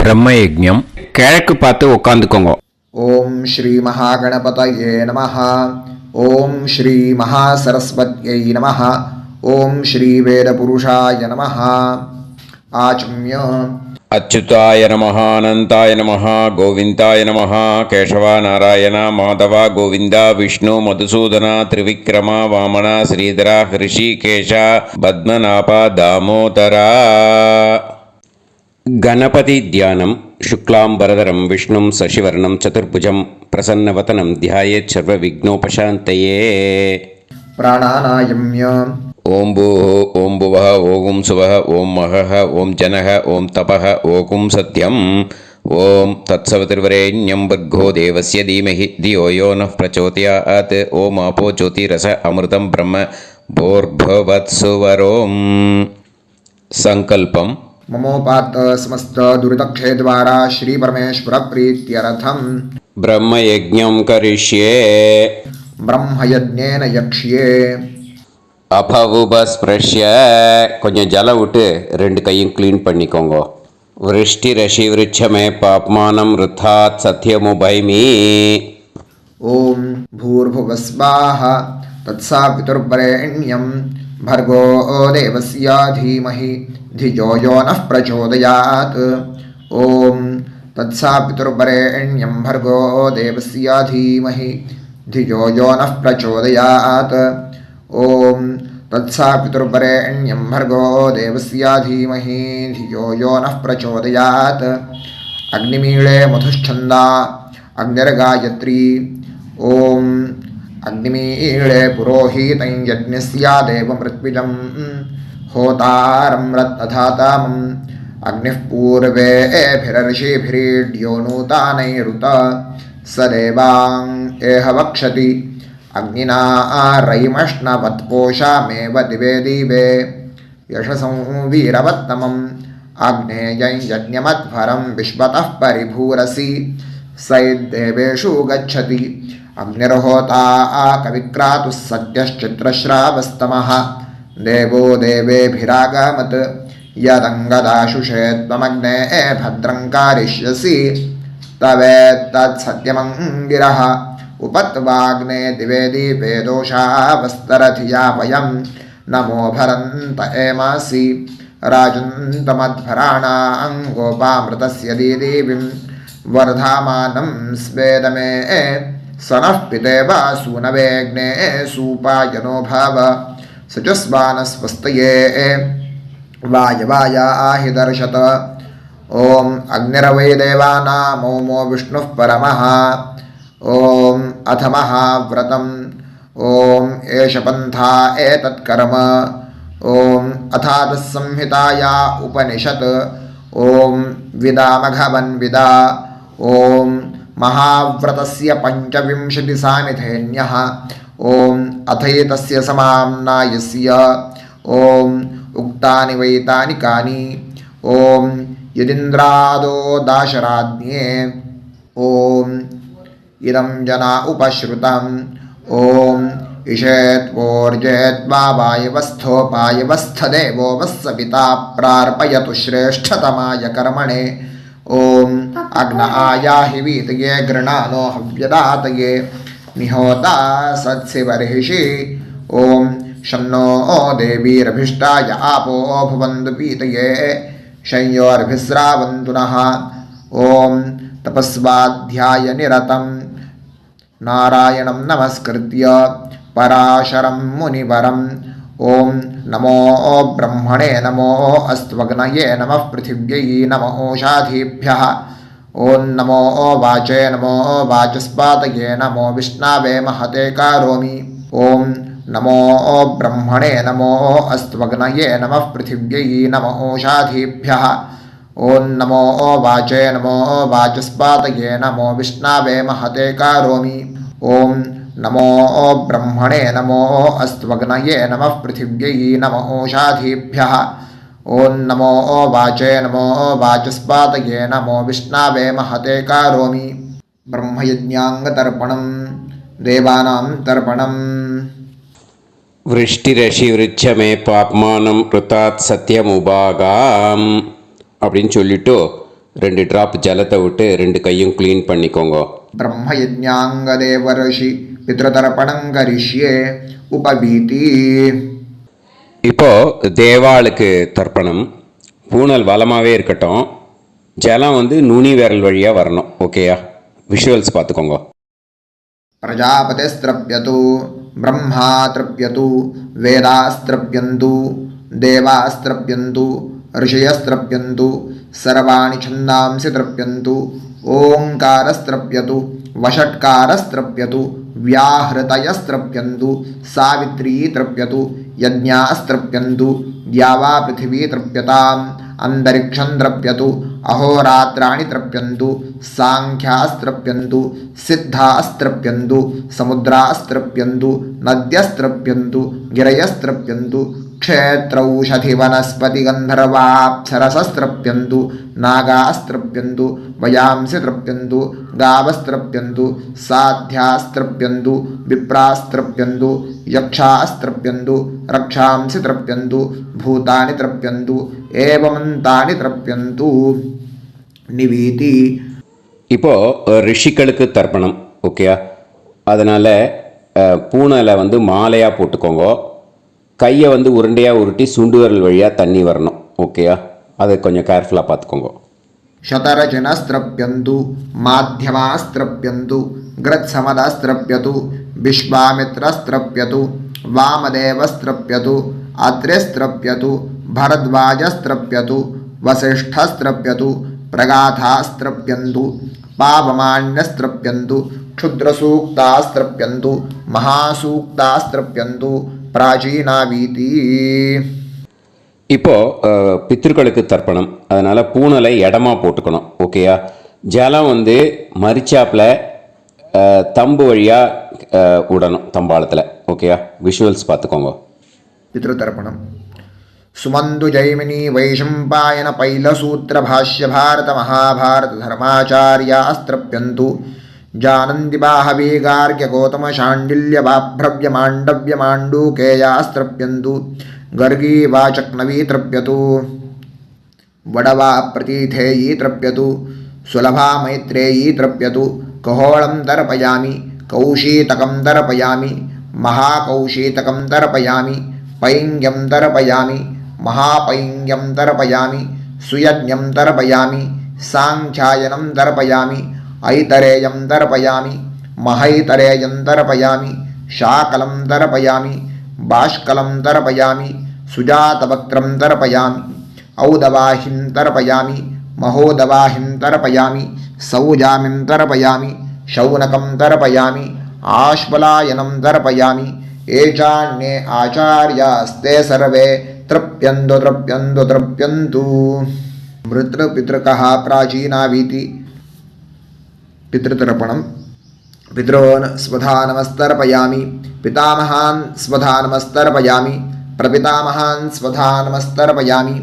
பிரம்ம யஜ்ஞம் கிழக்கு பார்த்து உட்காந்துக்கோங்க.
ஓம் ஸ்ரீ மகாகணபதயே நமஹ. ஓம் ஸ்ரீ மகாசரஸ்வத்யை நமஹ. ஓம் ஸ்ரீ வேதபுருஷாய நமஹ. ஆச்ம்ய
அச்சுதாய நமஹ, அனந்தாய நமஹ, கோவிந்தாய நமஹ, கேசவா, நாராயணா, மாதவா, கோவிந்தா, விஷ்ணு, மதுசூதனா, திரிவிக்ரமா, வாமனா, ஸ்ரீதரா, ஹிருஷிகேஷா, பத்மநாபா, தாமோதரா. गणपति ध्यानं शुक्लांबरधरं विष्णुं शशिवर्णं चतुर्भुजं प्रसन्नवदनं ध्यायेत् सर्वविघ्नोपशान्तये.
प्राणानायम्य
ओं भूः ओं भुवः ओं सुवः ओं महः ओं जनः ओं तपः ओं सत्यम्. ओं तत्सवितुर्वरेण्यं भर्गो देवस्य धीमहि धियो यो नः प्रचोदयात्. ओं आपो ज्योतिरस अमृतं ब्रह्म भूर्भुवत्सुवरों. संकल्पम
ममोपात समस्त दुरितक्षय द्वारा श्री परमेश्वर प्रीत्यर्थम
ब्रह्म यज्ञं करिष्ये.
ब्रह्मयज्ञेन यक्ष्ये.
அபவுபஸ்பிரஷ்ய கொஞ்சம் ஜலம் விட்டு ரெண்டு கையும் க்ளீன் பண்ணிக்கோங்க. விருஷ்டி ரஷி விருட்சமே பாப்மானம் ருத்தாத் சத்யமுபைமி.
ஓம் பூர்புவஸ்வாஹா தத்சாவிதுர்வரேண்யம் भर्गो देवस्य धीमहि धियो यो नः प्रचोदयात्. ॐ तत्सावितुर्वरेण्यं भर्गो देवस्य धीमहि धियो यो नः प्रचोदयात्. ॐ तत्सावितुर्वरेण्यं भर्गो देवस्य धीमहि धियो यो नः प्रचोदयात्. अग्निमीळे मधुश्छन्दा अग्निर्गायत्री. ॐ अग्निमीळे पुरोहितं यज्ञस्य देवमृत्विजं होतारं रत्नधातामम् अग्निः पूर्वेभिरर्षिभिरीड्यो नूतानैरुत स देवां एह वक्षति. अग्निना रयिमष्णवत्पोषामेव दिवे दिवे यशसं वीरवत्तमम् आग्नेयं यज्ञमध्वरं विश्वतः परिभूरसि सैद्देवेषु गच्छति. अग्निर्होता कविक्रातुः सद्यश्चित्रश्रावस्तमः देवो देवेभिरागमत्. यदङ्गदाशुषे त्वमग्ने भद्रं कारिष्यसि तवेत्तत्सत्यमङ्गिरः. उपत्वाग्ने दिवे दिवे दोषावस्तरधिया वयं नमो भरन्त एमासि. राजन्तमध्वराणां गोपामृतस्य देवीं वर्धामानं स्वेदमे स नः पितेव सूनवेग्ने सूपायनो भाव सचस्वानस्वस्तये वायवायाहि दर्शत ॐ अग्निरवै देवानामोमो विष्णुः परमः ॐ अथ महाव्रतम् ॐ एष पन्था एतत्कर्म ॐ अथातस्संहिताया उपनिषत् ॐ विदामघवन्विदा ॐ महाव्रतस्य पञ्चविंशतिसामिथेन्यः ॐ अथैतस्य समाम्नायस्य ॐ उक्तानि वैतानि कानि ॐ यदिन्द्रादो दाशराज्ञे ॐ इदं जना उपश्रुतम् ॐ इषेत्वोर्जेत्वा वायवस्थोपायवस्थदेवो वस्सविता प्रार्पयतु श्रेष्ठतमाय कर्मणे ॐ अग्न आयाहि वीतये गृणानो हव्यदातये निहोता सत्सिवर्हिषि ॐ शन्नो देवीरभिष्टाय आपो भवन्तु पीतये शय्योर्भिस्रावन्तु नः ॐ तपस्वाध्यायनिरतं नारायणं नमस्कृत्य पराशरं मुनिवरं ॐ नमो ब्रह्मणे नमो अस्त्वग्नये नमः पृथिव्यै नमो ओषाधीभ्यः ॐ नमो वाचे नमो वाचस्पातये नमो विष्णवे महते कारोमि ॐ नमो ब्रह्मणे नमो अस्त्वग्नये नमः पृथिव्यै नमो ओषाधीभ्यः ॐ नमो वाचे नमो वाचस्पातये नमो विष्णवे महते कारोमि ॐ नमो ब्रह्मणे नमो अस्त्वग्नये नमः पृथिव्यै नमो ओषाधीभ्यः ॐ नमो वाचे नमो वाचस्पातये नमो विष्णवे महते कारोमि ब्रह्मयज्ञाङ्गतर्पणं देवानां तर्पणम्
விருஷ்டிரஷி விருட்சமே பாப்மானம் ருத்தாத் சத்தியமுபாகாம் அப்படின்னு சொல்லிட்டு 2 ட்ராப் ஜலத்தை விட்டு 2 கையும் க்ளீன் பண்ணிக்கோங்க.
ब्रह्मयज्ञाङ्गदेवर्षि पितृतर्पणं करिष्ये उपवीति.
இப்போ தேவாளுக்கு தர்ப்பணம். பூனல் வலமாகவே இருக்கட்டும், ஜலம் வந்து நுனி விரல் வழியாக வரணும். ஓகேயா? விஷுவல்ஸ் பார்த்துக்கோங்க.
प्रजापतिस्त्रप्यतु ब्रह्मा तृप्यतु वेदास्त्रप्यन्तु देवास्त्रप्यन्तु ऋषयस्त्रप्यन्तु सर्वाणि छन्दांसि तृप्यन्तु ओङ्कारस्त्रप्यतु वषट्कारस्त्रप्यतु व्याहृतयस्त्रप्यन्तु सावित्री तृप्यतु यज्ञास्त्रप्यन्तु द्यावा पृथिवी तृप्यताम् अंतरिक्षं तृप्यतु अहोरात्राणि तृप्यन्तु सांख्यास्त्रप्यन्तु सिद्धास्त्रप्यन्तु समुद्रास्त्रप्यन्तु नद्यस्त्रप्यन्तु गिरयस्त्रप्यन्तु क्षेत्रौषधिवनस्पतिगन्धर्वाप्सरसस्त्रप्यन्तु नागास्त्रप्यन्तु वयांसि तृप्यन्तु गावस्त्रप्यन्तु साध्यास्त्रप्यन्तु विप्रास्त्रप्यन्तु यक्षास्त्रप्यन्तु रक्षांसि तृप्यन्तु भूतानि तृप्यन्तु एवमन्तानि तृप्यन्तु निवीति.
இப்போ ரிஷிகளுக்கு தர்ப்பணம். ஓகேயா? அதனால் பூனலை வந்து மாலையாக போட்டுக்கோங்க. கையை வந்து உருண்டையாக உருட்டி சுண்டு விரல் வழியாக தண்ணி வரணும். ஓகேயா? அதை கொஞ்சம் கேர்ஃபுல்லாக பார்த்துக்கோங்க.
शतरजनस्त्रप्यन्तु माध्यमास्त्रप्यन्तु गृत्समदस्त्रप्यतु विश्वामित्रस्त्रप्यतु वामदेवस्त्रप्यतु अत्रिस्त्रप्यतु भरद्वाजस्त्रप्यतु वसिष्ठस्त्रप्यतु प्रगाथास्त्रप्यन्तु पावमान्यस्त्रप्यन्तु क्षुद्रसूक्तास्त्रप्यन्तु महासूक्तास्त्रप्यन्तु प्राचीनावीति.
இப்போ பித்ருக்களுக்கு தர்ப்பணம். அதனால் பூனலை இடமா போட்டுக்கணும். ஓகேயா? ஜலம் வந்து மரிச்சாப்பில் தம்பு வழியாக விடணும், தம்பாளத்தில். ஓகேயா? விஷுவல்ஸ் பார்த்துக்கோங்க.
पितृतर्पणम् सुमन्तु जैमिनी वैशम्पायन पैलसूत्र भाष्य भारत महाभारत धर्माचार्यास्त्रप्यन्तु जानन्ति बाहवे गार्ग्य गौतम शाण्डिल्य बाभ्रव्य माण्डव्य माण्डूकेयास्त्रप्यन्तु गर्गी वाचक्नवी तृप्यतु वडवा प्रतीथेयी तृप्यतु सुलभा मैत्रेयी तृप्यतु कहोळं तर्पयामि कौशीतकं तर्पयामि महाकौशीतकं तर्पयामि पैङ्ग्यं तर्पयामि महापैङ्ग्यं तर्पयामि सुयज्ञं तर्पयामि साङ्ख्यायनं तर्पयामि ऐतरेयं तर्पयामि महैतरेयं तर्पयामि शाकलं तर्पयामि बाष्कलं तर्पयामि सुजातवक्त्रं तर्पयामि औदवाहिं तर्पयामि महोदवाहिं तर्पयामि सौजामिं तर्पयामि शौनकं तर्पयामि आश्वलायनं तर्पयामि एचान्ये आचार्यास्ते सर्वे तृप्यन्तु तृप्यन्तु तृप्यन्तु मृतृपितृकः प्राचीनावीति पितृतर्पणं पितॄन् स्वधा नमस्तर्पयामि पितामहान् स्वधा नमस्तर्पयामि प्रपितामहान् स्वधा नमस्तर्पयामि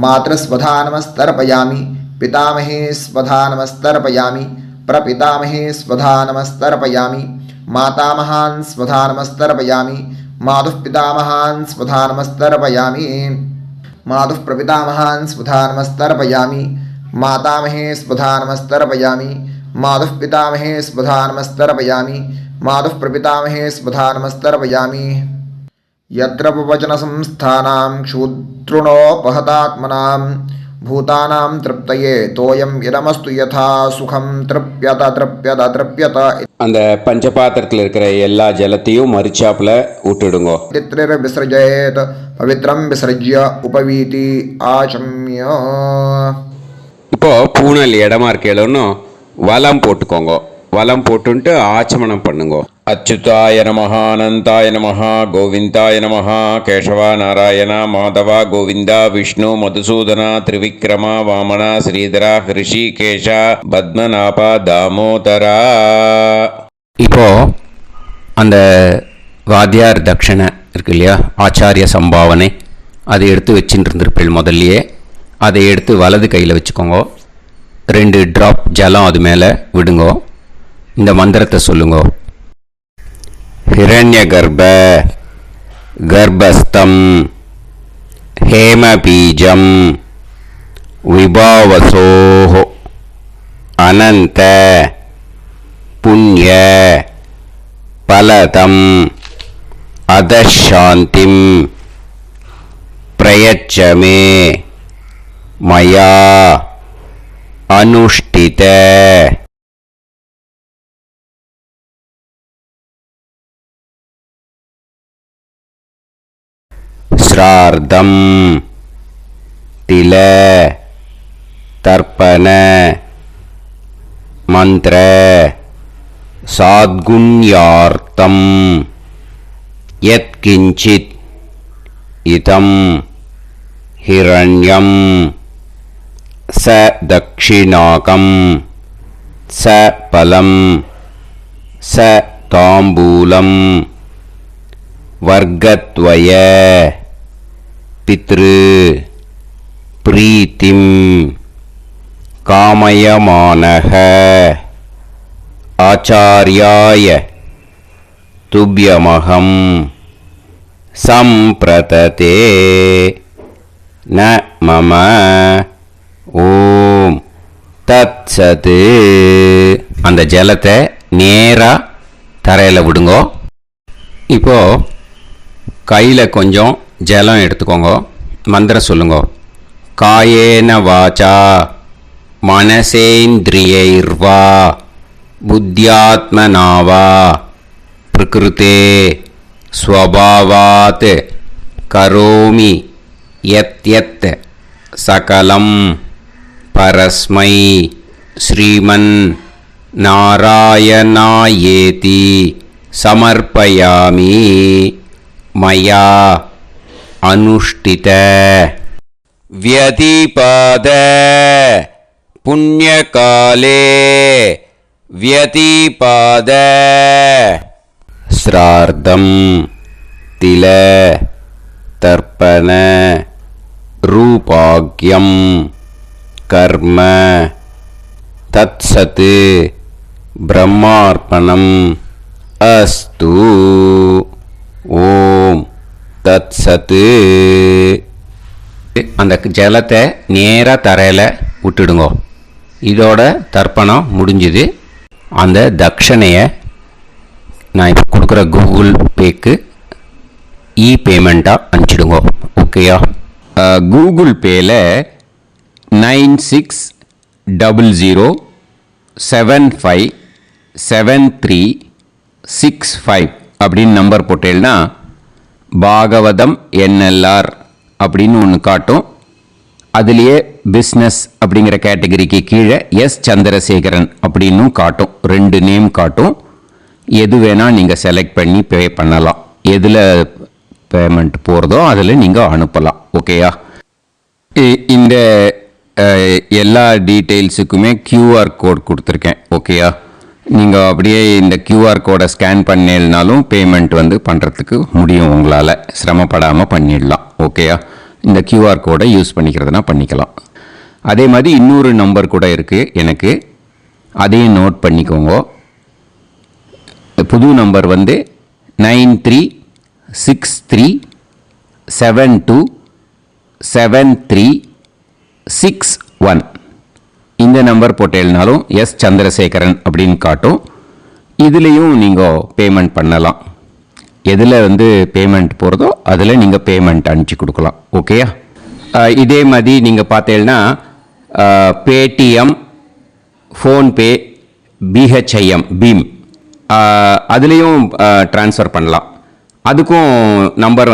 मातृस्वधा नमस्तर्पयामि पितामहे स्वधा नमस्तर्पयामि प्रपितामहे स्वधा नमस्तर्पयामि मातामहान् स्वधा नमस्तर्पयामि मातुः पितामहान् स्वधा नमस्तर्पयामि मातुः प्रपितामहान् स्वधा नमस्तर्पयामि मातामहे स्वधा नमस्तर्पयामि मातुः पितामहे स्वधा नमस्तर्पयामि मातुः प्रपितामहे स्वधा नमस्तर्पयामि यत्र वचनसंस्थानां क्षूद्रुणोपहतात्मनां भूतानां तृप्तये तोयं इदमस्तु यथा सुखं तृप्यत तृप्यत तृप्यत
அந்த பஞ்சபாத்திரத்தில் இருக்கிற எல்லா ஜலத்தையும் மறிச்சாப்புல விட்டுடுங்கோ.
विसृजेत पवित्रं विसृज्य उपवीति आचम्य.
இப்போ பூனல் இடமா இருக்கேன்னு வலம் போட்டுக்கோங்க. வலம் போட்டுன்ட்டு ஆச்சமனம் பண்ணுங்க. அச்சுதாய நமஹ அனந்தாய நமஹ கோவிந்தாய நமஹ கேசவா நாராயண மாதவா கோவிந்தா விஷ்ணு மதுசூதனா திரிவிக்ரமா வாமனா ஸ்ரீதரா ஹிருஷிகேஷா பத்மநாபா தாமோதரா.
இப்போ அந்த வாத்தியார் தட்சணை இருக்கு இல்லையா, ஆச்சாரிய சம்பாவனை, அதை எடுத்து வச்சுட்டு இருந்திருப்பேள் முதல்லையே. அதை எடுத்து வலது கையில் வச்சுக்கோங்க. 2 ட்ராப் ஜலம் அது மேலே விடுங்கோ. இந்த மந்திரத்தை சொல்லுங்க. ஹிரண்ய கர்ப்ப கர்ப்பஸ்தம் ஹேமபீஜம் விபாவசோஹ அனந்த புண்ணிய பலதம் அதசாந்திம் பிரயச்சமே மயா அனுஷ்டித. ஸ்ரார்த்தம் தில தர்ப்பண மந்திர சாத்குண்யார்த்தம் யத்கிஞ்சித் இதம் ஹிரண்யம் ச தக்ஷிணாகம் ச பலம் ச தாம்பூலம் வர்க்கத்வய பித்ரு பிரீத்திம் காமயமானஹ ஆச்சார்யாய துப்யமகம் சம்பிரததே ந மம ஓம் தத்சத். அந்த ஜலத்தை நேராக தரையில் விடுங்கோ. இப்போது கையில் கொஞ்சம் ஜலம் எடுத்துக்கோங்க. மந்திரம் சொல்லுங்க. காயேன வாச்சா மனசேந்திரியைர்வா புத்தியாத்மனாவா பிரகிருதே ஸ்வபாவாத் கரோமி யத் யத் சகலம் பரஸ்மை ஸ்ரீமன் நாராயணாயேதி சமர்ப்பயாமி மயா அனுஷ்டித. வியதிபாத புண்ணியகாலே வியதிபாத ஸ்ரார்த்தம் தில தர்ப்பண ரூபாக்யம் கர்ம தத்சத் பிரம்மார்ப்பணம் அஸ்து. ஓம் தத்சத். அந்த ஜலத்தை நேராக தரையில் விட்டுடுங்கோ. இதோட தர்ப்பணம் முடிஞ்சுது. அந்த தட்சணையை நான் இப்போ கொடுக்குற கூகுள் பேக்கு பேமெண்ட்டாக அனுப்பிச்சிடுங்கோ. ஓகேயா? கூகுள் பேயில் 9600757365 அப்படின்னு நம்பர் போட்டேன்னா பாகவதம் NLR அப்படின்னு ஒன்று காட்டும். அதுலேயே பிஸ்னஸ் அப்படிங்கிற கேட்டகரிக்கு கீழே எஸ் சந்திரசேகரன் அப்படின்னும் காட்டும். 2 நேம் காட்டும். எது வேணால் நீங்கள் செலக்ட் பண்ணி பே பண்ணலாம். எதில் பேமெண்ட் போகிறதோ அதில் நீங்கள் அனுப்பலாம். ஓகேயா? இந்த எல்லா டீட்டெயில்ஸுக்குமே QR கோட் கொடுத்துருக்கேன். ஓகேயா? நீங்கள் அப்படியே இந்த QR கோடை ஸ்கேன் பண்ணேன்னாலும் பேமெண்ட் பண்ணுறதுக்கு முடியும். உங்களால் சிரமப்படாமல் பண்ணிடலாம். ஓகேயா? இந்த QR கோடை யூஸ் பண்ணிக்கிறதுனா பண்ணிக்கலாம். அதே மாதிரி இன்னொரு நம்பர் கூட இருக்குது எனக்கு, அதையும் நோட் பண்ணிக்கோங்க. புது நம்பர் 9363727361. இந்த நம்பர் போட்டேல்னாலும் எஸ் சந்திரசேகரன் அப்படின்னு காட்டும். இதுலேயும் நீங்கள் பேமெண்ட் பண்ணலாம். எதில் பேமெண்ட் போகிறதோ அதில் நீங்கள் பேமெண்ட் அனுப்பிச்சி கொடுக்கலாம். ஓகேயா? இதே மாதிரி நீங்கள் பார்த்தீங்கன்னா பேடிஎம், ஃபோன்பே, BHIM பீம் அதுலேயும் ட்ரான்ஸ்ஃபர் பண்ணலாம். அதுக்கும் நம்பர்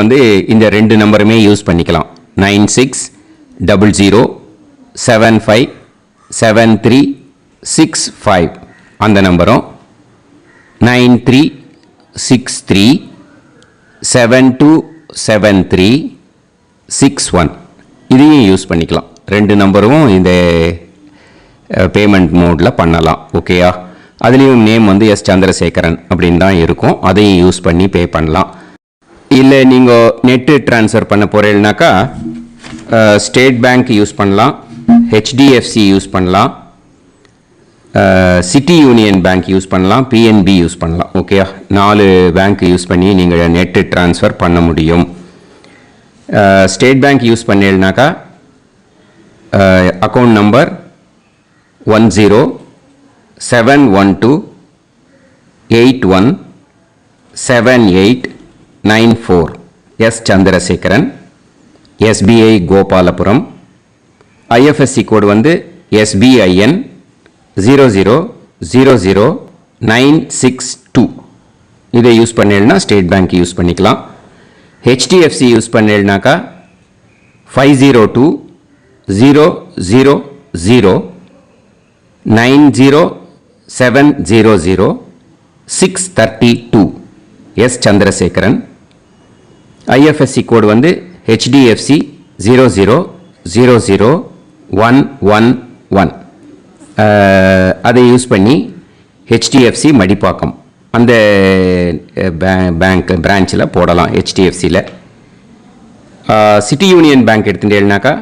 இந்த 2 நம்பருமே யூஸ் பண்ணிக்கலாம். 9600757365 அந்த நம்பரும் 9363727361 இதையும் யூஸ் பண்ணிக்கலாம். 2 நம்பரும் இந்த பேமெண்ட் மோடில் பண்ணலாம். ஓகேயா? அதுலேயும் நேம் எஸ் சந்திரசேகரன் அப்படின்னு தான் இருக்கும். அதையும் யூஸ் பண்ணி பே பண்ணலாம். இல்லை நீங்கள் நெட்டு ட்ரான்ஸ்ஃபர் பண்ண போகிறீங்கனாக்கா ஸ்டேட் பேங்க் யூஸ் பண்ணலாம், HDFC யூஸ் பண்ணலாம், சிட்டி யூனியன் பேங்க் யூஸ் பண்ணலாம், PNB யூஸ் பண்ணலாம். ஓகேயா? 4 பேங்க் யூஸ் பண்ணி நீங்கள் நெட்டு ட்ரான்ஸ்ஃபர் பண்ண முடியும். ஸ்டேட் பேங்க் யூஸ் பண்ணீங்கனாக்கா account number 1071281789 S Chandrasekaran, SBI Gopalapuram. IFSC code SBIN 0000962. இதை யூஸ் பண்ணீங்கன்னா ஸ்டேட் பேங்க் யூஸ் பண்ணிக்கலாம். HDFC யூஸ் பண்ணீங்கனாக்கா 5020090700 S Chandrasekaran. IFSC code HDFC 0000111. அதை யூஸ் பண்ணி HDFC மடிப்பாக்கம் அந்த பேங்க் பிரான்ச்சில் போடலாம். HDFCயில் சிட்டி யூனியன் பேங்க் எடுத்துட்டேன்னாக்கா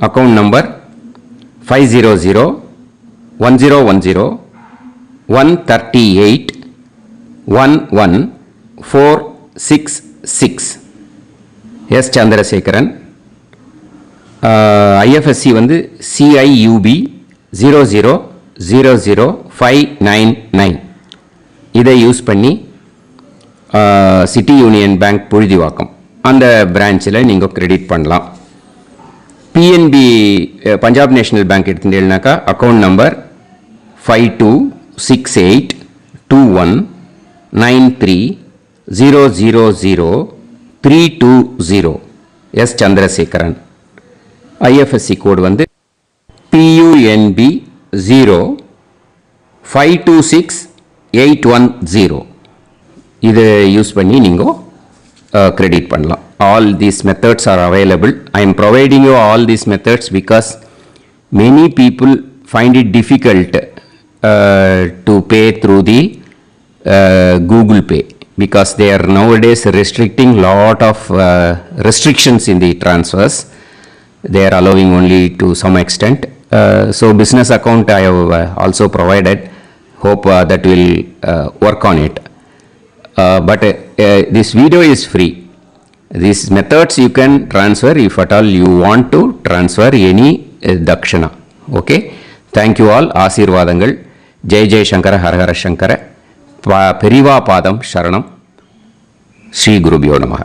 account number 500101381146 S Chandrasekaran. IFSC CIUB 0000599. இதை யூஸ் பண்ணி சிட்டி யூனியன் பேங்க் புழுதிவாக்கம் அந்த பிரான்ச்சில் நீங்கள் கிரெடிட் பண்ணலாம். PNB பஞ்சாப் நேஷனல் பேங்க் எடுத்துட்டேன்னாக்கா account number 52682193000320 S Chandrasekaran. IFSC code PUNB 0526810. இதை யூஸ் பண்ணி நீங்கள் கிரெடிட் பண்ணலாம். All these methods are available. I am providing you all these methods because many people find it difficult to pay through the Google Pay because they are nowadays restricting lot of restrictions in the transfers. They are allowing only to some extent. So business account I have also provided. Hope that will work on it. But this video is free. These methods you can transfer if at all you want to transfer any dakshana. Okay? Thank you all. ஆசீர்வாதங்கள். ஜெய் ஜெய் சங்கர ஹர ஹர சங்கர. பெரிவா பாதம் சரணம். ஸ்ரீ குருபியோ நமஹ.